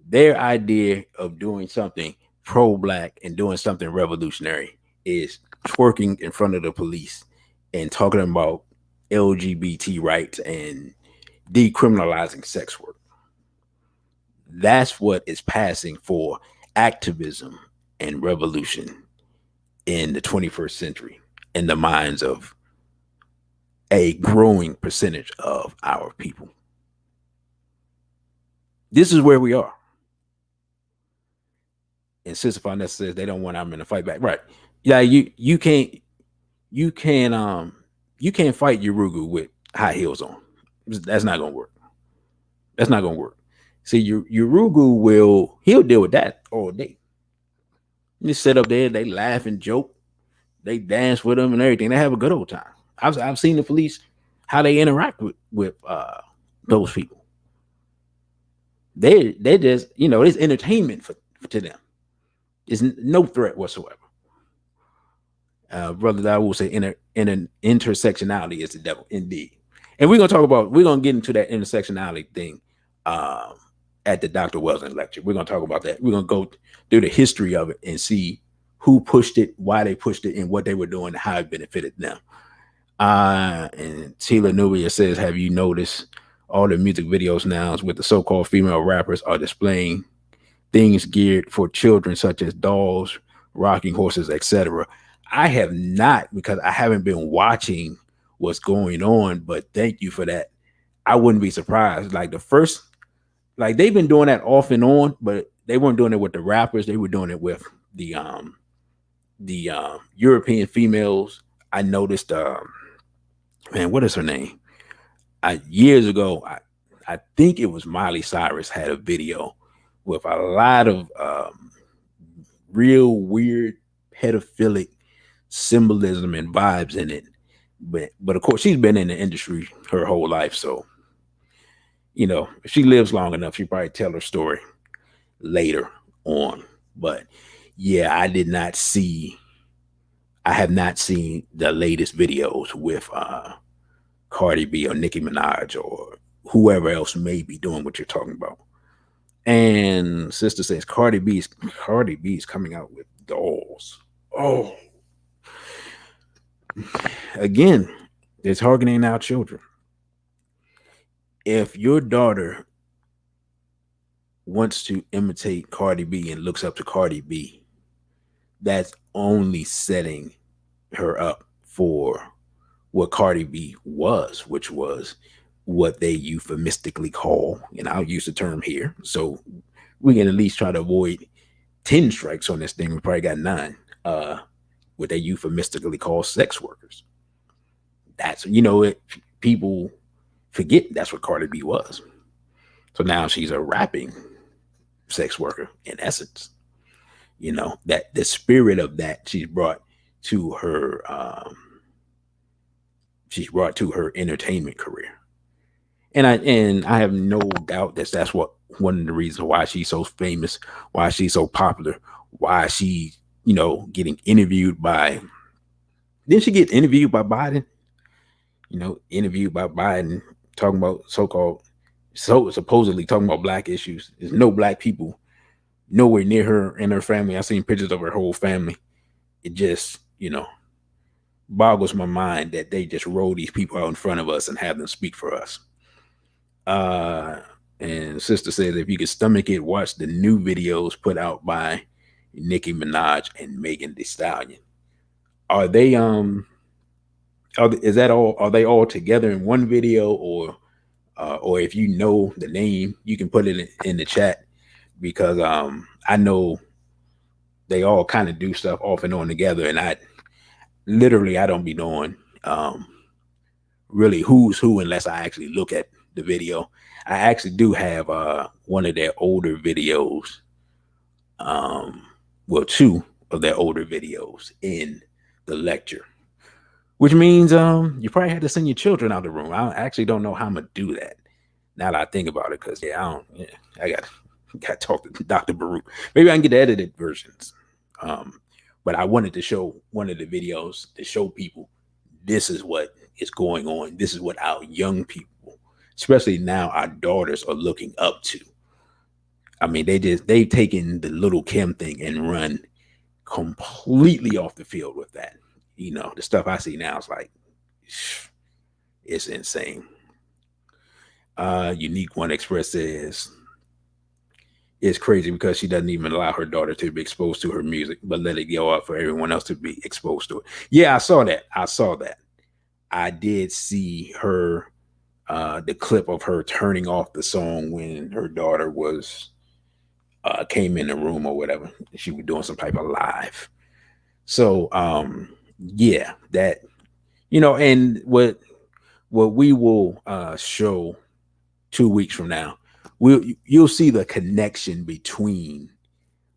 Their idea of doing something pro-black and doing something revolutionary is twerking in front of the police and talking about LGBT rights and decriminalizing sex work. That's what is passing for activism and revolution in the 21st century in the minds of a growing percentage of our people. This is where we are. And Sister Fonessa says they don't want our men to fight back. Right. Yeah, you can't fight Urugu with high heels on. That's not gonna work. That's not gonna work. See, Urugu he'll deal with that all day. You sit up there, they laugh and joke, they dance with them and everything. They have a good old time. I've seen the police, how they interact with those people. They just, it's entertainment to them. It's no threat whatsoever. Brother, I will say intersectionality is the devil indeed. And we're gonna get into that intersectionality thing at the Dr. Welsing lecture. We're gonna talk about that. We're gonna go through the history of it and see who pushed it, why they pushed it, and what they were doing, and how it benefited them. And Tila Nubia says, have you noticed all the music videos now with the so-called female rappers are displaying things geared for children, such as dolls, rocking horses, etc.? I have not, because I haven't been watching what's going on, but thank you for that. I wouldn't be surprised. Like they've been doing that off and on, but they weren't doing it with the rappers. They were doing it with the European females. I noticed, what is her name? Years ago, I think it was Miley Cyrus had a video with a lot of real weird pedophilic symbolism and vibes in it. But of course, she's been in the industry her whole life. So, if she lives long enough, she'll probably tell her story later on. But yeah, I have not seen the latest videos with Cardi B or Nicki Minaj or whoever else may be doing what you're talking about. And sister says Cardi B is coming out with dolls. Oh, again, it's targeting our children. If your daughter wants to imitate Cardi B and looks up to Cardi B, that's only setting her up for what Cardi B was, which was what they euphemistically call, and I'll use the term here, so we can at least try to avoid 10 strikes on this thing. We probably got 9. What they euphemistically call sex workers. That's, people forget that's what Cardi B was. So now she's a rapping sex worker in essence. That the spirit of that she's brought to her entertainment career. And I have no doubt that's what one of the reasons why she's so famous, why she's so popular, why she, getting interviewed by, didn't she get interviewed by Biden? Interviewed by Biden, talking about supposedly talking about black issues. There's no black people nowhere near her and her family. I've seen pictures of her whole family. It just, boggles my mind that they just roll these people out in front of us and have them speak for us. And sister says, if you can stomach it, watch the new videos put out by Nicki Minaj and Megan Thee Stallion. Are they are they all together in one video, or if you know the name, you can put it in the chat, because I know they all kind of do stuff off and on together, and I don't be knowing really who's who unless I actually look at the video. I actually do have one of their older videos, two of their older videos in the lecture, which means you probably had to send your children out of the room. I actually don't know how I'm gonna do that now that I think about it, because I got to talk to Dr. Baruch. Maybe I can get the edited versions. But I wanted to show one of the videos to show people this is what is going on. This is what our young people, especially now our daughters, are looking up to. I mean, they've taken the little Kim thing and run completely off the field with that. The stuff I see now is like, it's insane. Unique One Express says, it's crazy because she doesn't even allow her daughter to be exposed to her music, but let it go out for everyone else to be exposed to it. Yeah, I saw that. I did see her, the clip of her turning off the song when her daughter came in the room or whatever. She was doing some type of live. So, yeah, that, and what we will show 2 weeks from now, you'll see the connection between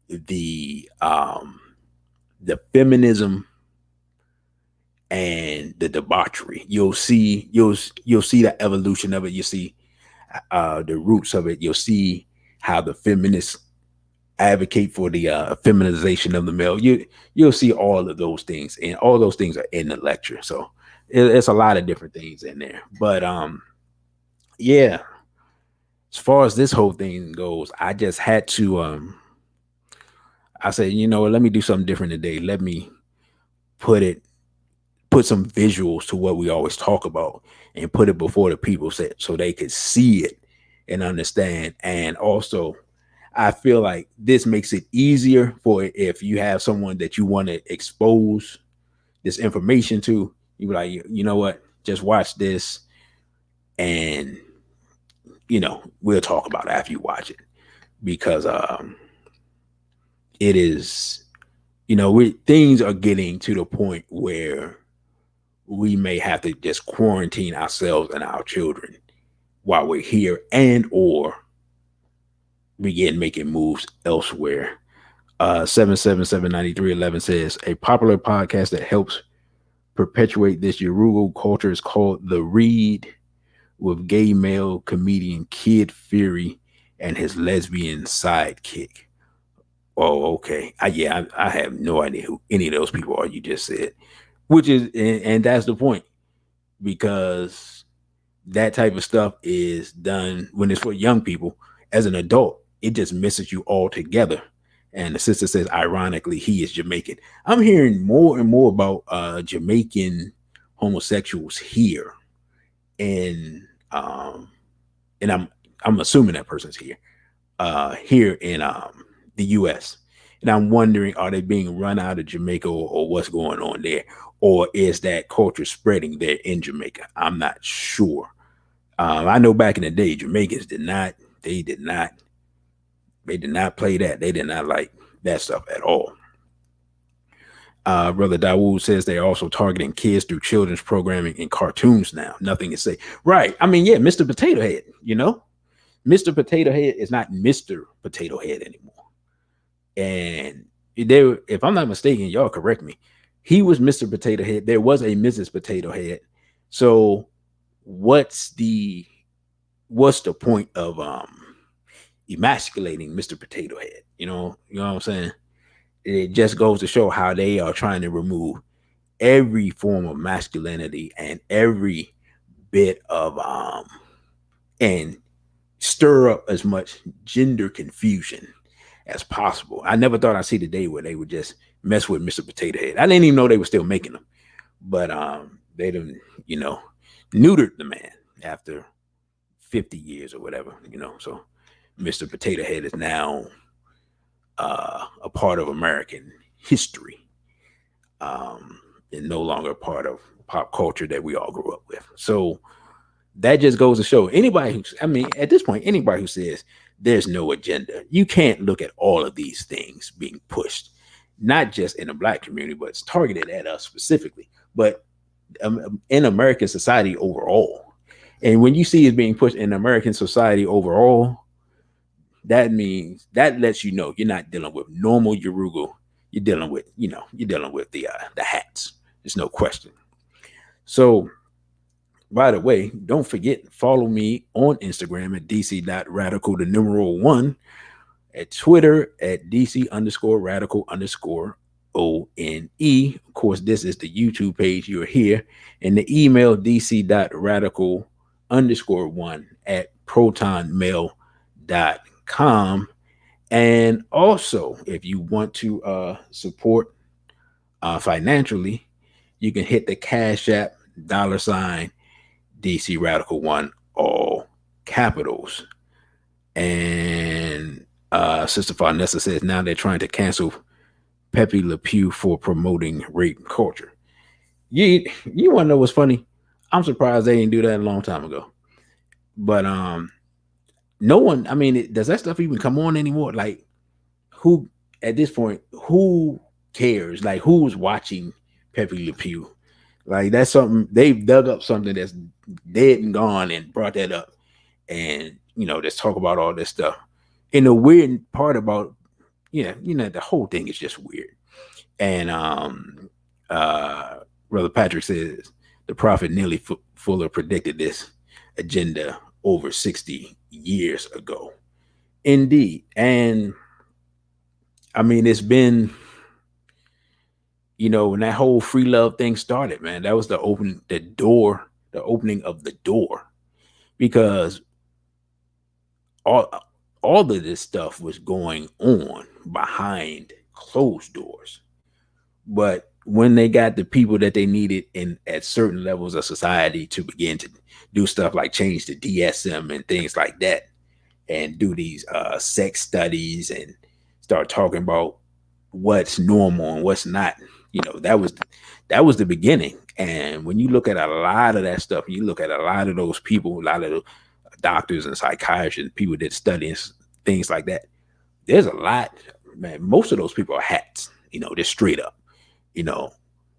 the feminism and the debauchery. You'll see the evolution of it. You see the roots of it. You'll see how the feminists advocate for the feminization of the male. You'll see all of those things, and all those things are in the lecture. So it's a lot of different things in there. But yeah, as far as this whole thing goes, I just had to I said, let me do something different today. Let me put some visuals to what we always talk about and put it before the people so they could see it and understand. And also, I feel like this makes it easier for if you have someone that you want to expose this information to, you be like, you know what, just watch this and, we'll talk about it after you watch it. Because it is, things are getting to the point where we may have to just quarantine ourselves and our children while we're here, and or begin making moves elsewhere. 7779311 says a popular podcast that helps perpetuate this Yoruba culture is called The Read, with gay male comedian Kid Fury and his lesbian sidekick. Oh, okay. I have no idea who any of those people are you just said, which is, and that's the point, because that type of stuff is done when it's for young people. As an adult, it just misses you altogether. And the sister says, ironically, he is Jamaican. I'm hearing more and more about Jamaican homosexuals here, and I'm assuming that person's here in the U.S. And I'm wondering, are they being run out of Jamaica, or what's going on there, or is that culture spreading there in Jamaica? I'm not sure. I know back in the day, Jamaicans did not play that. They did not like that stuff at all. Brother Dawood says they're also targeting kids through children's programming and cartoons now. Nothing to say. Right. I mean, yeah, Mr. Potato Head, Mr. Potato Head is not Mr. Potato Head anymore. And if I'm not mistaken, y'all correct me, he was Mr. Potato Head. There was a Mrs. Potato Head. So what's the point of emasculating Mr. Potato Head? You know what I'm saying? It just goes to show how they are trying to remove every form of masculinity and every bit of and stir up as much gender confusion as possible. I never thought I'd see the day where they would just mess with Mr. Potato Head. I didn't even know they were still making them, but they didn't, neutered the man after 50 years or whatever, so Mr. Potato Head is now a part of American history, and no longer a part of pop culture that we all grew up with. So that just goes to show anybody at this point, anybody who says there's no agenda, you can't look at all of these things being pushed, not just in the Black community, but it's targeted at us specifically, but in American society overall. And when you see it being pushed in American society overall, that means that lets you know you're not dealing with normal Yoruba. You're dealing with, the hats. There's no question. So, by the way, don't forget, follow me on Instagram at dc.radical, the numeral 1, at Twitter at dc_radical_ONE. Of course, this is the YouTube page you're here, and the email dc.radical_1 at protonmail.com. And also, if you want to support financially, you can hit the Cash App $ DC Radical 1, all capitals. And Sister Farnessa says now they're trying to cancel Pepe Le Pew for promoting rape culture. You want to know what's funny? I'm surprised they didn't do that a long time ago. But no one, does that stuff even come on anymore? Like, who at this point, who cares? Like, who's watching Pepe Le Pew? Like, that's something they've dug up, something that's dead and gone, and brought that up, and just talk about all this stuff. And the weird part about the whole thing is just weird. And Brother Patrick says the prophet Neely Fuller predicted this agenda over 60 years ago. Indeed. And I mean, it's been, when that whole free love thing started, man, that was the opening of the door, because all of this stuff was going on behind closed doors. But when they got the people that they needed at certain levels of society to begin to do stuff like change the DSM and things like that, and do these sex studies and start talking about what's normal and what's not, that was the beginning. And when you look at a lot of that stuff, you look at a lot of those people, a lot of the doctors and psychiatrists and people that study things like that, there's a lot, man. Most of those people are hats, they're straight up.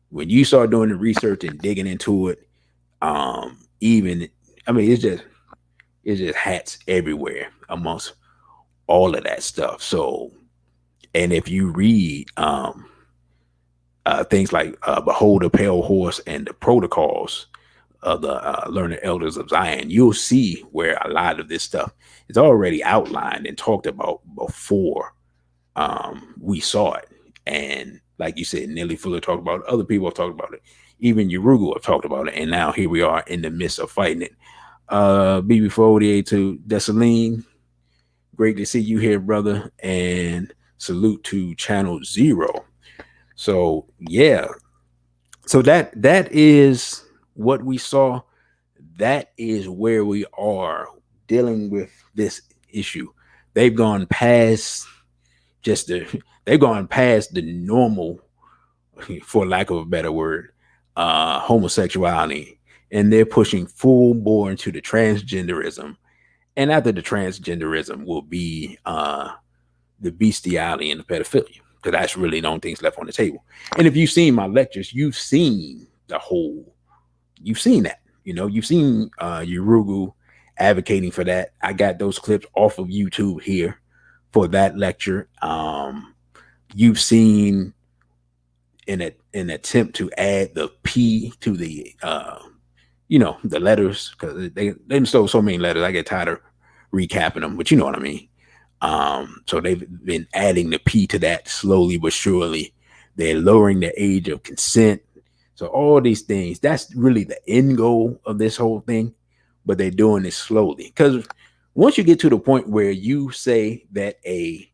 When you start doing the research and digging into it, it's just hats everywhere amongst all of that stuff. So, and if you read things like Behold a Pale Horse and the Protocols of the Learned Elders of Zion, you'll see where a lot of this stuff is already outlined and talked about before we saw it. And like you said, Nelly Fuller talked about it. Other people have talked about it. Even Urugu have talked about it. And now here we are in the midst of fighting it. BB488 to Desaline. Great to see you here, brother. And salute to Channel Zero. So, yeah. So that is what we saw. That is where we are dealing with this issue. They've gone past they've gone past the normal, for lack of a better word, homosexuality, and they're pushing full bore into the transgenderism. And after the transgenderism will be the bestiality and the pedophilia, because that's really the only things left on the table. And if you've seen my lectures, you've seen that. You've seen Urugu advocating for that. I got those clips off of YouTube here for that lecture. You've seen an attempt to add the P to the the letters, because they stole so many letters. I get tired of recapping them, but you know what I mean. So they've been adding the P to that slowly but surely. They're lowering the age of consent. So all these things, that's really the end goal of this whole thing, but they're doing it slowly. Because once you get to the point where you say that a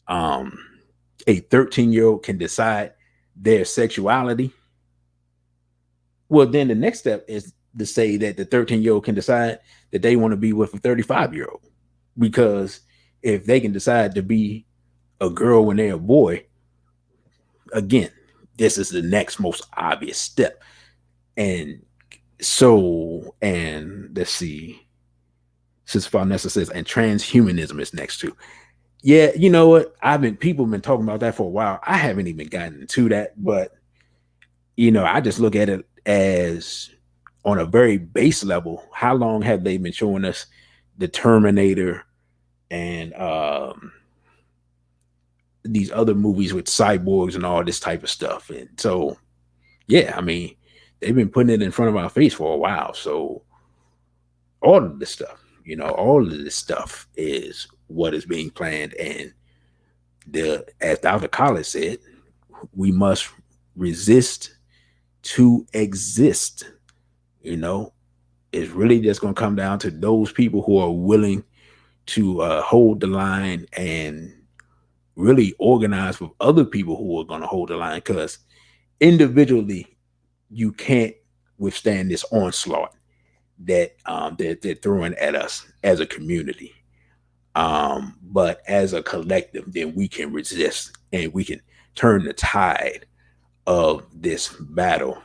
13-year-old can decide their sexuality, well, then the next step is to say that the 13-year-old can decide that they want to be with a 35-year-old. Because if they can decide to be a girl when they're a boy, again, this is the next most obvious step. And so, and let's see, Sister Vanessa says, and transhumanism is next too. Yeah, you know what? People have been talking about that for a while. I haven't even gotten into that, but I just look at it as on a very base level. How long have they been showing us the Terminator and these other movies with cyborgs and all this type of stuff? And so, yeah, they've been putting it in front of our face for a while. So all of this stuff is what is being planned. And as Dr. Collins said, we must resist to exist. It's really just going to come down to those people who are willing to hold the line and really organize with other people who are going to hold the line, because individually you can't withstand this onslaught that they're throwing at us as a community. But as a collective, then we can resist and we can turn the tide of this battle.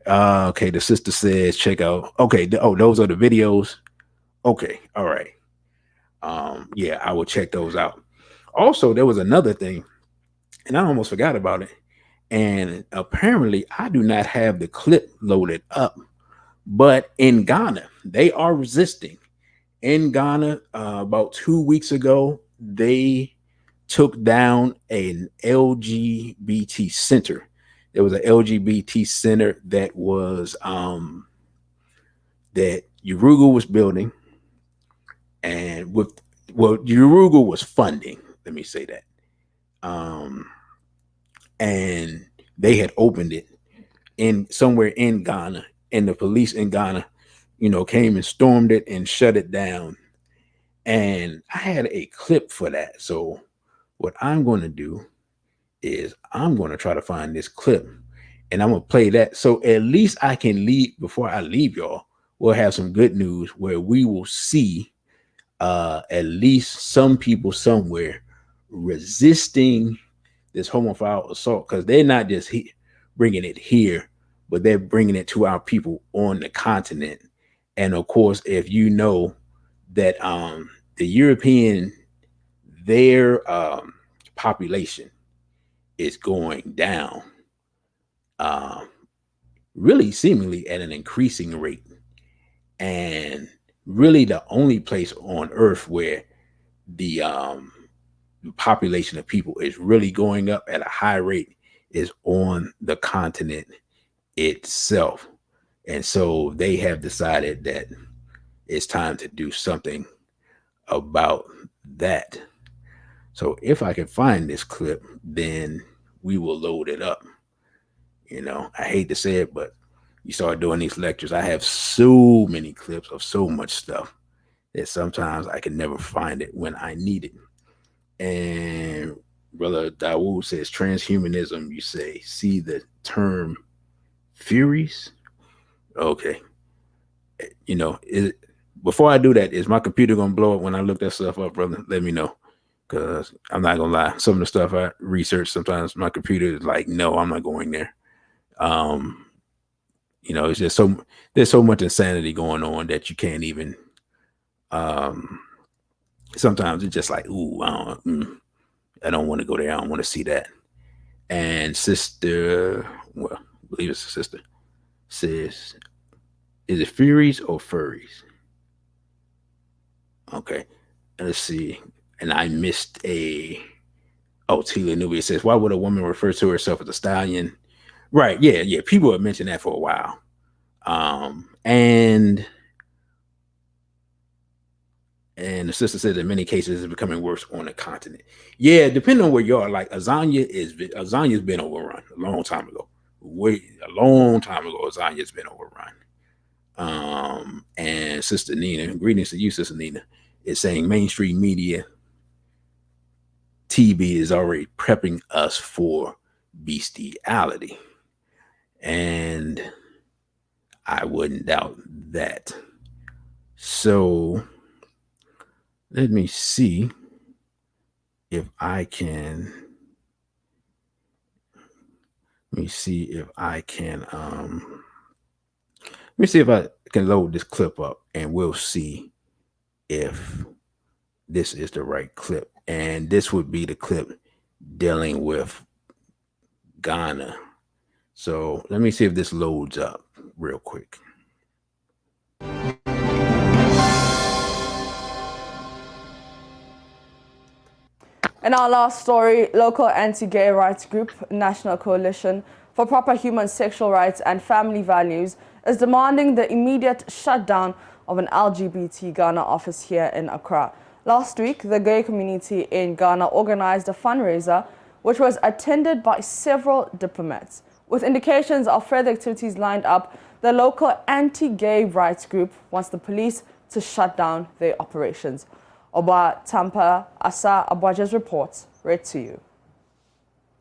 Okay, the sister says, check out. Okay, those are the videos. Okay, all right. Yeah, I will check those out. Also, there was another thing, and I almost forgot about it. And apparently, I do not have the clip loaded up. But in Ghana, they are resisting. In Ghana, about 2 weeks ago, they took down an LGBT center there was an LGBT center that was that Urugu was building, and Urugu was funding. Let me say that. And they had opened it somewhere in Ghana, and the police in Ghana, came and stormed it and shut it down. And I had a clip for that. So what I'm going to do is I'm going to try to find this clip, and I'm going to play that. So at least I can leave, before I leave y'all, we'll have some good news where we will see at least some people somewhere resisting this homophile assault, because they're not just bringing it here, but they're bringing it to our people on the continent. And of course, if you know that the European, their population is going down, really seemingly at an increasing rate, and really the only place on earth where the population of people is really going up at a high rate is on the continent itself. And so they have decided that it's time to do something about that. So if I can find this clip, then we will load it up. I hate to say it, but you start doing these lectures, I have so many clips of so much stuff that sometimes I can never find it when I need it. And Brother Dawood says transhumanism, you see the term Furies. Okay. Before I do that, is my computer going to blow up when I look that stuff up, brother? Let me know. Because I'm not going to lie. Some of the stuff I research, sometimes my computer is like, no, I'm not going there. It's just there's so much insanity going on that you can't even, sometimes it's just like, ooh, I don't want to go there. I don't want to see that. And sister, well, I believe it's a sister, says, is it Furies or Furries? Okay. And let's see. And I missed Tila Nubia says, why would a woman refer to herself as a stallion? Right. Yeah. People have mentioned that for a while. And the sister said in many cases it's becoming worse on the continent. Yeah, depending on where you are. Like Azania's been overrun a long time ago. Azania's been overrun. And Sister Nina, greetings to you, Sister Nina, is saying mainstream media TV is already prepping us for bestiality. And I wouldn't doubt that. So let me see if I can. Let me see if I can load this clip up, and we'll see if this is the right clip. And this would be the clip dealing with Ghana. So let me see if this loads up real quick. In our last story, local anti-gay rights group, National Coalition for Proper Human Sexual Rights and Family Values, is demanding the immediate shutdown of an LGBT Ghana office here in Accra. Last week, the gay community in Ghana organized a fundraiser which was attended by several diplomats. With indications of further activities lined up, the local anti-gay rights group wants the police to shut down their operations. Oba Tampa Asa Abuaja's reports, read to you.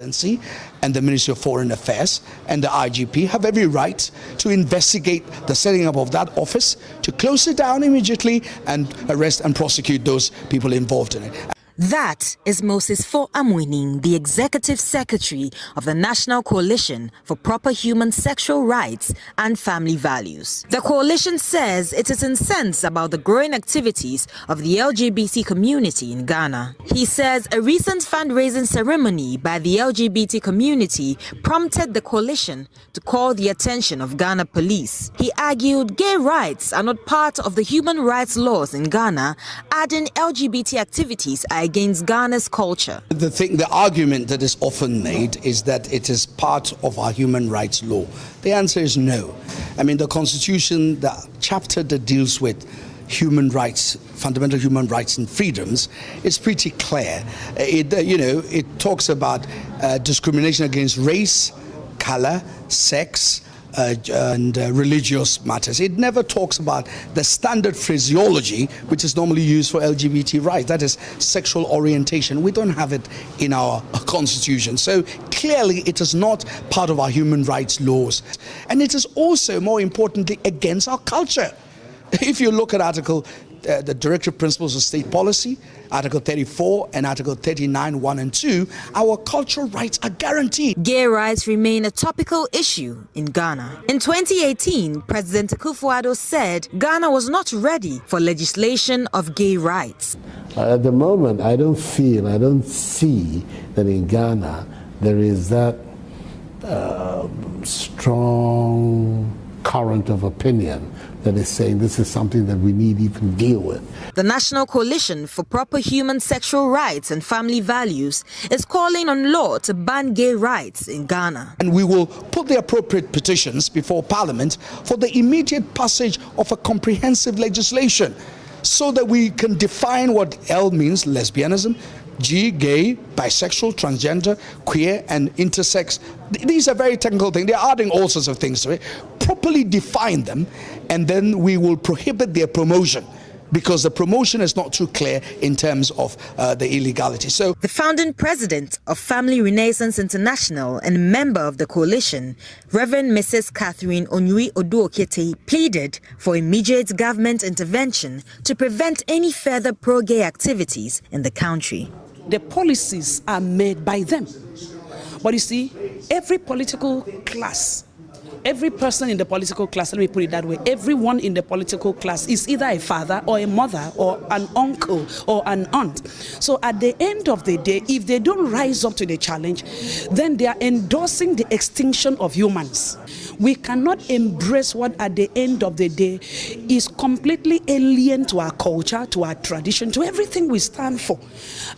And the Ministry of Foreign Affairs and the IGP have every right to investigate the setting up of that office, to close it down immediately and arrest and prosecute those people involved in it. That is Moses Fo Amwining, the Executive Secretary of the National Coalition for Proper Human Sexual Rights and Family Values. The coalition says it is incensed about the growing activities of the LGBT community in Ghana. He says a recent fundraising ceremony by the LGBT community prompted the coalition to call the attention of Ghana police. He argued gay rights are not part of the human rights laws in Ghana, adding LGBT activities are against Ghana's culture. The argument that is often made is that it is part of our human rights law. The answer is no. I mean, the Constitution, the chapter that deals with human rights, fundamental human rights and freedoms, is pretty clear. It talks about discrimination against race, color, sex, and religious matters. It never talks about the standard phraseology which is normally used for LGBT rights, that is sexual orientation. We don't have it in our constitution. So clearly it is not part of our human rights laws. And it is also, more importantly, against our culture. If you look at the Directive Principles of State Policy, Article 34 and Article 39, 1 and 2, our cultural rights are guaranteed. Gay rights remain a topical issue in Ghana. In 2018, President Akufo-Addo said Ghana was not ready for legislation of gay rights. At the moment, I don't see that in Ghana there is that strong current of opinion that is saying this is something that we need to even deal with. The National Coalition for Proper Human Sexual Rights and Family Values is calling on law to ban gay rights in Ghana. And we will put the appropriate petitions before Parliament for the immediate passage of a comprehensive legislation so that we can define what L means, lesbianism, G, gay, bisexual, transgender, queer, and intersex. These are very technical things. They're adding all sorts of things to it. Properly define them, and then we will prohibit their promotion, because the promotion is not too clear in terms of the illegality. So, the founding president of Family Renaissance International and member of the coalition, Reverend Mrs. Catherine Onui Oduokete, pleaded for immediate government intervention to prevent any further pro-gay activities in the country. The policies are made by them. But you see, every political class, every person in the political class, let me put it that way, everyone in the political class is either a father or a mother or an uncle or an aunt. So at the end of the day, if they don't rise up to the challenge, then they are endorsing the extinction of humans. We cannot embrace what at the end of the day is completely alien to our culture, to our tradition, to everything we stand for.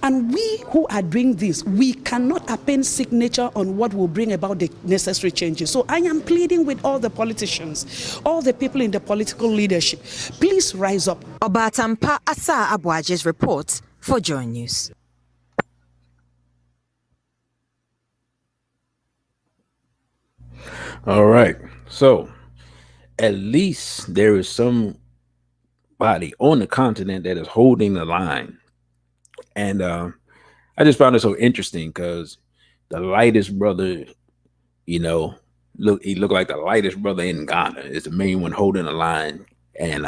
And we who are doing this, we cannot append signature on what will bring about the necessary changes. So I am pleading with all the politicians, all the people in the political leadership, please rise up. Obatampa Asa Abuaje's report for Joy News. All right. So at least there is somebody on the continent that is holding the line. And I just found it so interesting because the lightest brother, he looked like the lightest brother in Ghana is the main one holding the line. And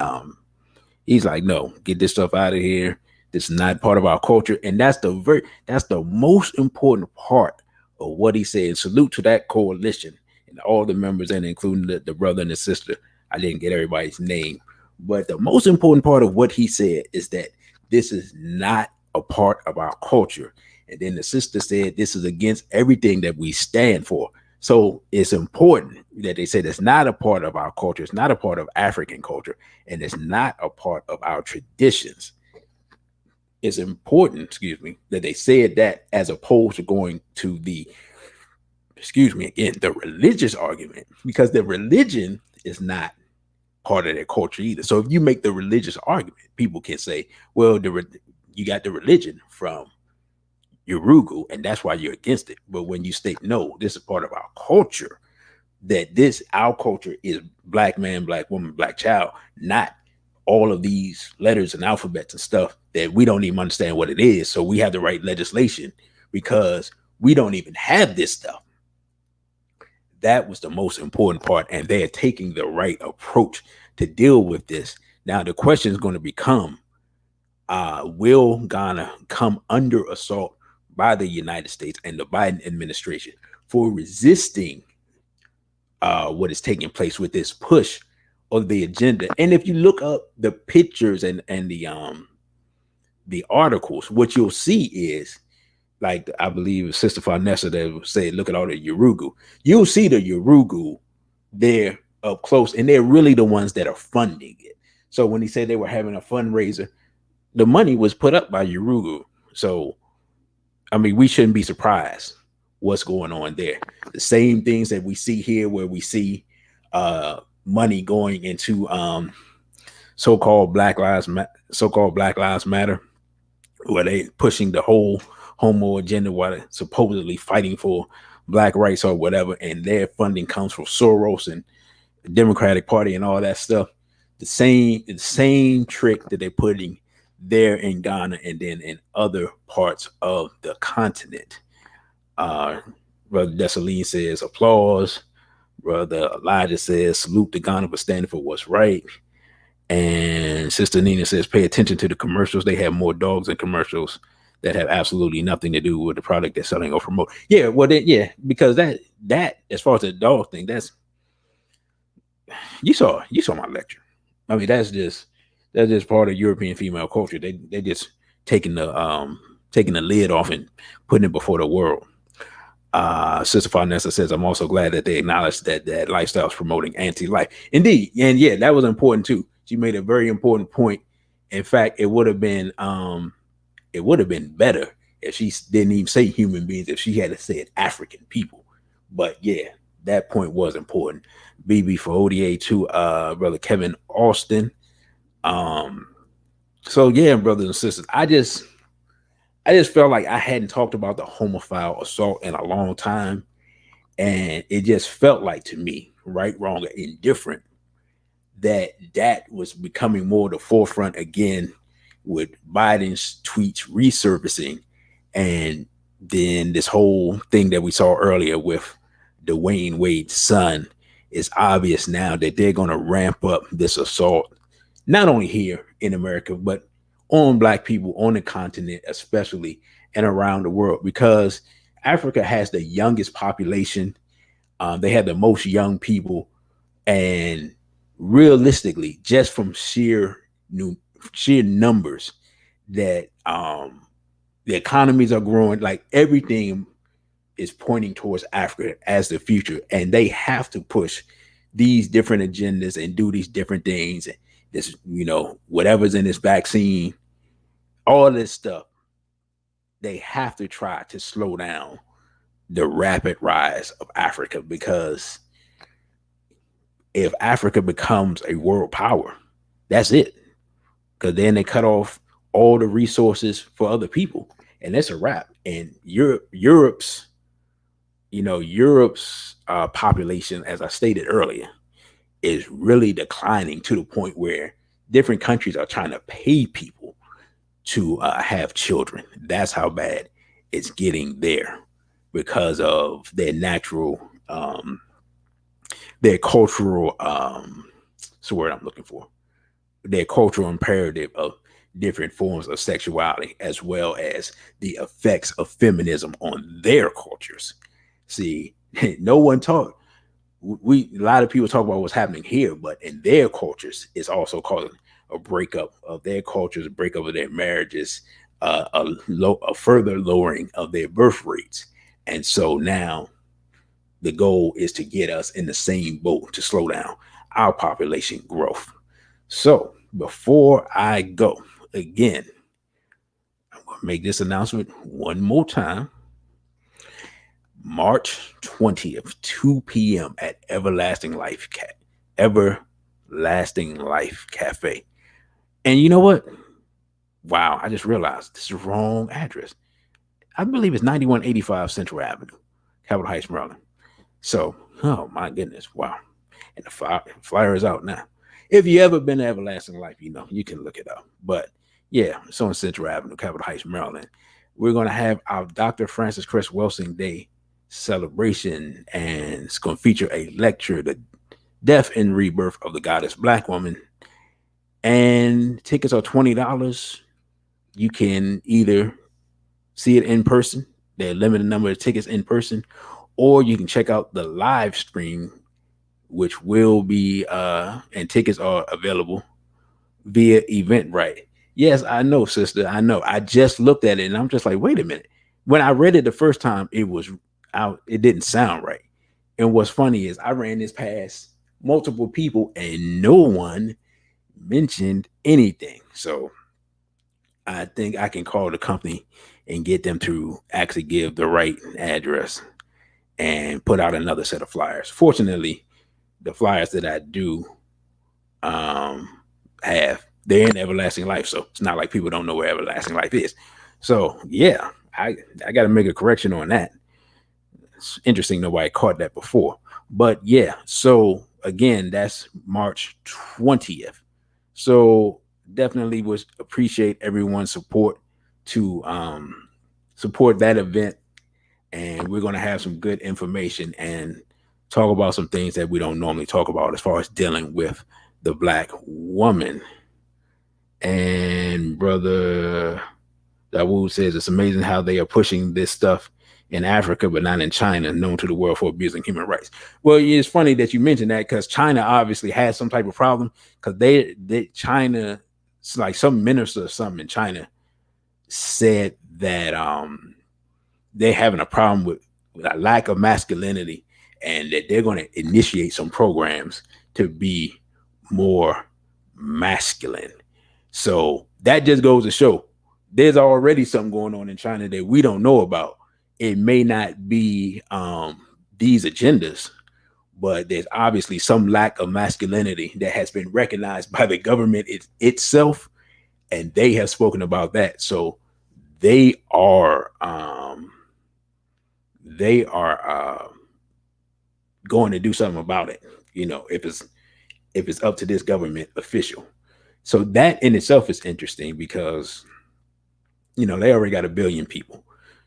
he's like, no, get this stuff out of here. This is not part of our culture. And that's the most important part of what he said. Salute to that coalition and all the members, and including the brother and the sister. I didn't get everybody's name, but the most important part of what he said is that this is not a part of our culture. And then the sister said this is against everything that we stand for. So it's important that they said it's not a part of our culture. It's not a part of African culture, and it's not a part of our traditions. It's important, that they said that as opposed to going to the religious argument, because the religion is not part of their culture either. So if you make the religious argument, people can say, well, you got the religion from Urugu, and that's why you're against it. But when you state, no, this is part of our culture, that our culture is black man, black woman, black child, not all of these letters and alphabets and stuff that we don't even understand what it is. So we have to write legislation because we don't even have this stuff. That was the most important part, and they're taking the right approach to deal with this. Now, the question is going to become, will Ghana come under assault by the United States and the Biden administration for resisting what is taking place with this push of the agenda? And if you look up the pictures and the articles, what you'll see is, like I believe Sister Farnessa that said, look at all the Urugu. You'll see the Urugu there up close, and they're really the ones that are funding it. So when he said they were having a fundraiser, the money was put up by Urugu. So, I mean, we shouldn't be surprised what's going on there. The same things that we see here, where we see money going into so-called Black Lives Matter, where they pushing the whole homo agenda while they're supposedly fighting for black rights or whatever, and their funding comes from Soros and the Democratic Party and all that stuff. The same trick that they're putting there in Ghana and then in other parts of the continent. Brother Dessalines says applause. Brother Elijah says salute to Ghana for standing for what's right. And Sister Nina says pay attention to the commercials. They have more dogs in commercials that have absolutely nothing to do with the product they're selling or promote. Yeah, well, because that as far as the dog thing, that's you saw my lecture. I mean, that's just part of European female culture. They just taking the lid off and putting it before the world. Sister Farnessa says, I'm also glad that they acknowledge that lifestyle is promoting anti-life. Indeed. And yeah, that was important too. She made a very important point. In fact, it would have been better if she didn't even say human beings, if she had said African people. But yeah, that point was important. BB for ODA to Brother Kevin Austin. So yeah, brothers and sisters, I just felt like I hadn't talked about the homophile assault in a long time. And it just felt like to me, right, wrong, or indifferent, that was becoming more the forefront again with Biden's tweets resurfacing. And then this whole thing that we saw earlier with Dwyane Wade's son, is obvious now that they're going to ramp up this assault, not only here in America, but on Black people on the continent, especially, and around the world, because Africa has the youngest population. They have the most young people, and realistically, just from sheer numbers, that the economies are growing, like everything is pointing towards Africa as the future, and they have to push these different agendas and do these different things. This, whatever's in this vaccine, all this stuff, they have to try to slow down the rapid rise of Africa, because if Africa becomes a world power, that's it. Because then they cut off all the resources for other people, and that's a wrap. And Europe's population, as I stated earlier, is really declining to the point where different countries are trying to pay people to have children. That's how bad it's getting there, because of their natural, their cultural, what's the word I'm looking for? Their cultural imperative of different forms of sexuality, as well as the effects of feminism on their cultures. See, no one talk. A lot of people talk about what's happening here, but in their cultures, it's also causing a breakup of their cultures, a breakup of their marriages, a further lowering of their birth rates. And so now the goal is to get us in the same boat to slow down our population growth. So before I go, again, I'm going to make this announcement one more time. March 20th, 2 p.m. at Everlasting Life Cafe. And you know what? Wow, I just realized this is the wrong address. I believe it's 9185 Central Avenue, Capitol Heights, Maryland. So, oh my goodness, wow. And the flyer is out now. If you ever been to Everlasting Life, you can look it up. But yeah, it's on Central Avenue, Capitol Heights, Maryland. We're going to have our Dr. Francis Cress Welsing Day celebration, and it's going to feature a lecture, The Death and Rebirth of the Goddess Black Woman. And tickets are $20. You can either see it in person, there are a limited number of tickets in person, or you can check out the live stream, which will be and tickets are available via Eventbrite. Yes, I know, sister, I know. I just looked at it and I'm just like, wait a minute. When I read it the first time, it didn't sound right. And what's funny is I ran this past multiple people and no one mentioned anything. So I think I can call the company and get them to actually give the right address and put out another set of flyers. Fortunately, the flyers that I do have, they're in Everlasting Life, so it's not like people don't know where Everlasting Life is. So yeah, I got to make a correction on that. It's interesting nobody caught that before, but yeah. So again, that's March 20th. So definitely was appreciate everyone's support to support that event, and we're going to have some good information and talk about some things that we don't normally talk about as far as dealing with the Black woman. And brother Dawood says it's amazing how they are pushing this stuff in Africa, but not in China, known to the world for abusing human rights. Well, it's funny that you mentioned that, because China obviously has some type of problem, because China, it's like some minister or something in China said that they're having a problem with a lack of masculinity, and that they're going to initiate some programs to be more masculine. So that just goes to show there's already something going on in China that we don't know about. It may not be these agendas, but there's obviously some lack of masculinity that has been recognized by the government itself, and they have spoken about that. So they are going to do something about it, if it's up to this government official. So that in itself is interesting, because they already got 1 billion people.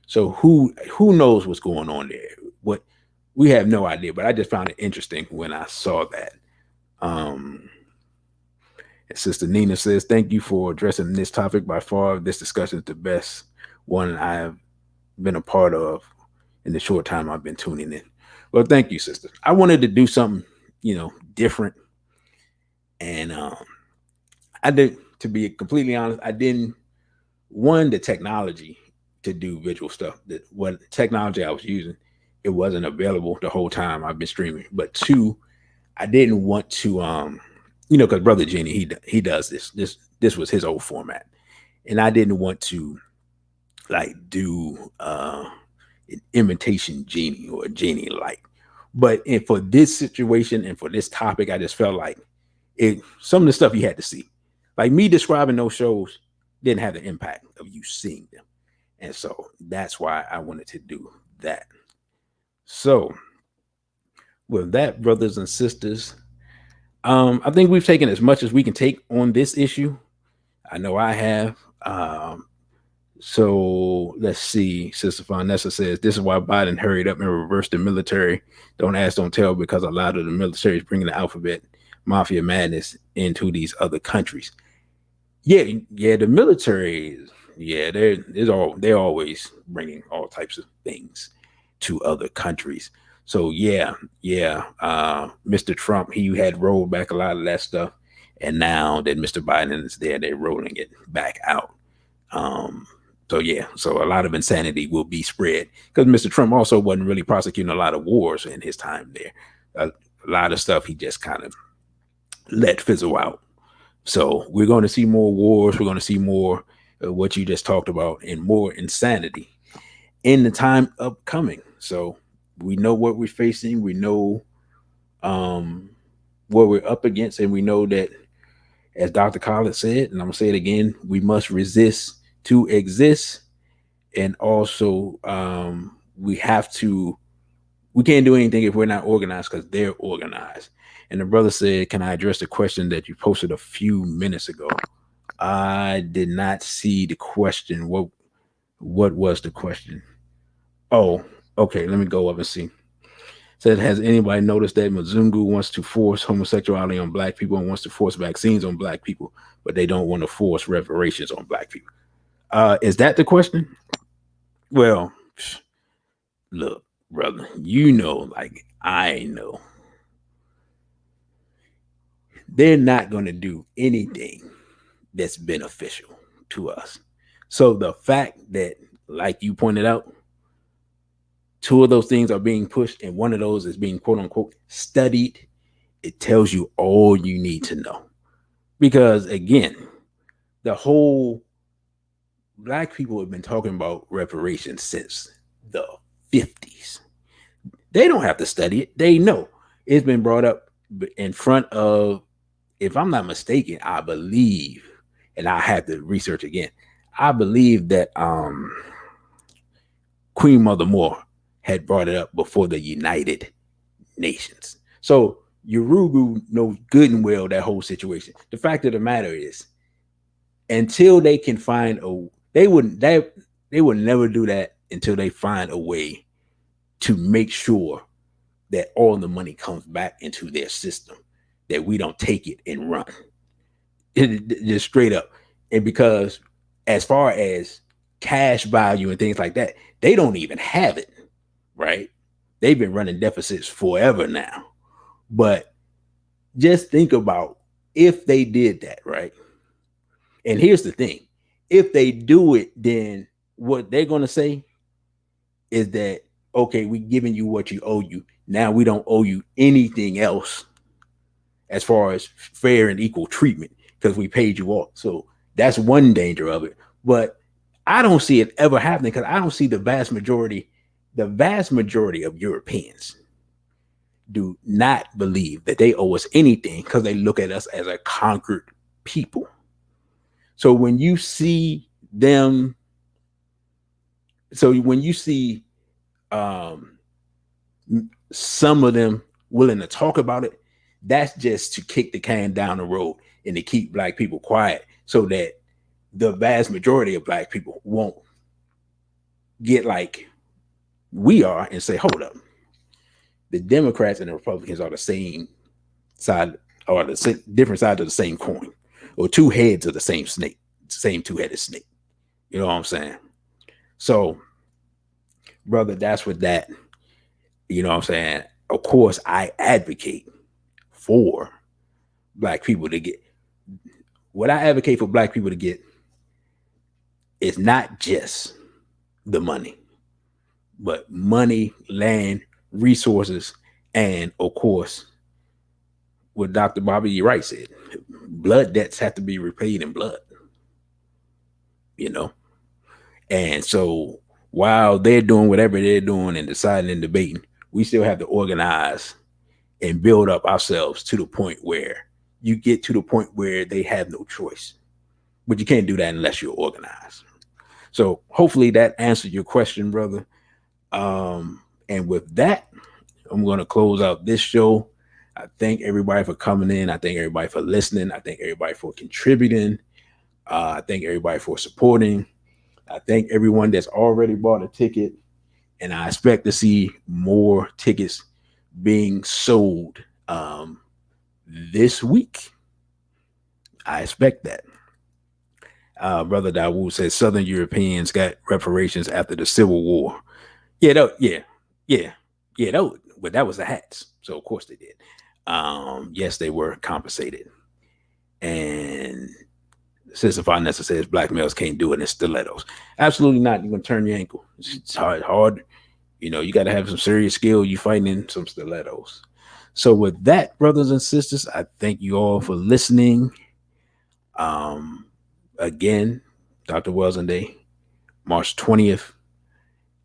So who knows what's going on there? What, we have no idea, but I just found it interesting when I saw that. And Sister Nina says, thank you for addressing this topic. By far, this discussion is the best one I've been a part of in the short time I've been tuning in. Well, thank you, sister. I wanted to do something, different. And I did, to be completely honest, I didn't want the technology to do visual stuff. That what technology I was using, it wasn't available the whole time I've been streaming. But 2, I didn't want to because Brother Jenny, he does this was his old format, and I didn't want to like do an imitation genie or a genie like. But for this situation and for this topic, I just felt like some of the stuff you had to see, like me describing those shows, didn't have the impact of you seeing them. And so that's why I wanted to do that. So with that, brothers and sisters, I think we've taken as much as we can take on this issue. I know I have. So let's see. Sister Vanessa says, this is why Biden hurried up and reversed the military. Don't ask, don't tell, because a lot of the military is bringing the alphabet mafia madness into these other countries. Yeah, the military, they're always bringing all types of things to other countries. So Mr. Trump, he had rolled back a lot of that stuff, and now that Mr. Biden is there, they're rolling it back out. So a lot of insanity will be spread, because Mr. Trump also wasn't really prosecuting a lot of wars in his time there. A lot of stuff he just kind of let fizzle out. So we're going to see more wars. We're going to see more of what you just talked about, and more insanity in the time upcoming. So we know what we're facing. We know what we're up against, and we know that, as Dr. Collins said, and I'm gonna say it again, we must resist to exist. And also we can't do anything if we're not organized, because they're organized. And the brother said, can I address the question that you posted a few minutes ago? I did not see the question. What was the question? Oh, okay, let me go up and see. Said, has anybody noticed that Mzungu wants to force homosexuality on Black people and wants to force vaccines on Black people, but they don't want to force reparations on Black people? Is that the question? Well, look, brother, like I know, they're not going to do anything that's beneficial to us. So the fact that, like you pointed out, 2 of those things are being pushed, and one of those is being quote unquote studied, it tells you all you need to know. Because again, the whole Black people have been talking about reparations since the 50s. They don't have to study it. They know it's been brought up in front of, if I'm not mistaken, I believe, and I had to research again, I believe that Queen Mother Moore had brought it up before the United Nations. So Urugu knows good and well that whole situation. The fact of the matter is, until they can find they would never do that until they find a way to make sure that all the money comes back into their system, that we don't take it and run. Just straight up. And because as far as cash value and things like that, they don't even have it, right? They've been running deficits forever now. But just think about if they did that, right? And here's the thing. If they do it, then what they're going to say is that, okay, we're giving you what you owe you. Now we don't owe you anything else as far as fair and equal treatment because we paid you off. So that's one danger of it. But I don't see it ever happening because I don't see the vast majority of Europeans do not believe that they owe us anything because they look at us as a conquered people. So when you see them, some of them willing to talk about it, that's just to kick the can down the road and to keep Black people quiet so that the vast majority of Black people won't get like we are and say, hold up, the Democrats and the Republicans are the same side or the different sides of the same coin, or two heads of the same snake, same two-headed snake. You know what I'm saying? So, brother, that's what that, you know what I'm saying? Of course, I advocate for Black people to get what I advocate for Black people to get is not just the money, but money, land, resources, and of course, what Dr. Bobby E. Wright said, blood debts have to be repaid in blood, you know? And so while they're doing whatever they're doing and deciding and debating, we still have to organize and build up ourselves to the point where you get to the point where they have no choice. But you can't do that unless you're organized. So hopefully that answered your question, brother. And with that, I'm going to close out this show. I thank everybody for coming in. I thank everybody for listening. I thank everybody for contributing. I thank everybody for supporting. I thank everyone that's already bought a ticket. And I expect to see more tickets being sold this week. I expect that. Brother Dawood says Southern Europeans got reparations after the Civil War. But that was the hats. So of course they did. Yes, they were compensated. And Sister Vanessa says Black males can't do it in stilettos. Absolutely not. You're gonna turn your ankle. It's hard. You know, you got to have some serious skill. You fighting in some stilettos. So with that, brothers and sisters, I thank you all for listening. Again, Dr. Wells and Day, March 20th.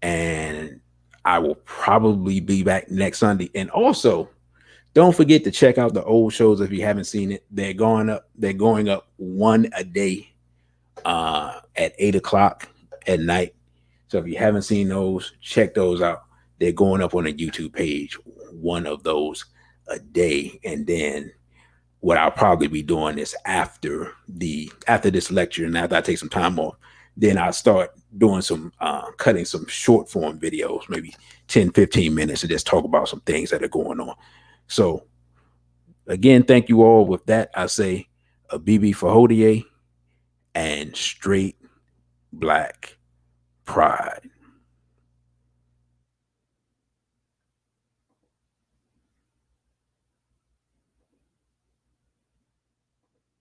And I will probably be back next Sunday. And also, don't forget to check out the old shows if you haven't seen it. They're going up one a day at 8:00 at night. So if you haven't seen those, check those out. They're going up on the YouTube page, one of those a day. And then what I'll probably be doing is after this lecture and after I take some time off, then I'll start doing some cutting some short form videos, maybe 10, 15 minutes, and just talk about some things that are going on. So again, thank you all. With that, I say a BB for Hodie and straight Black pride.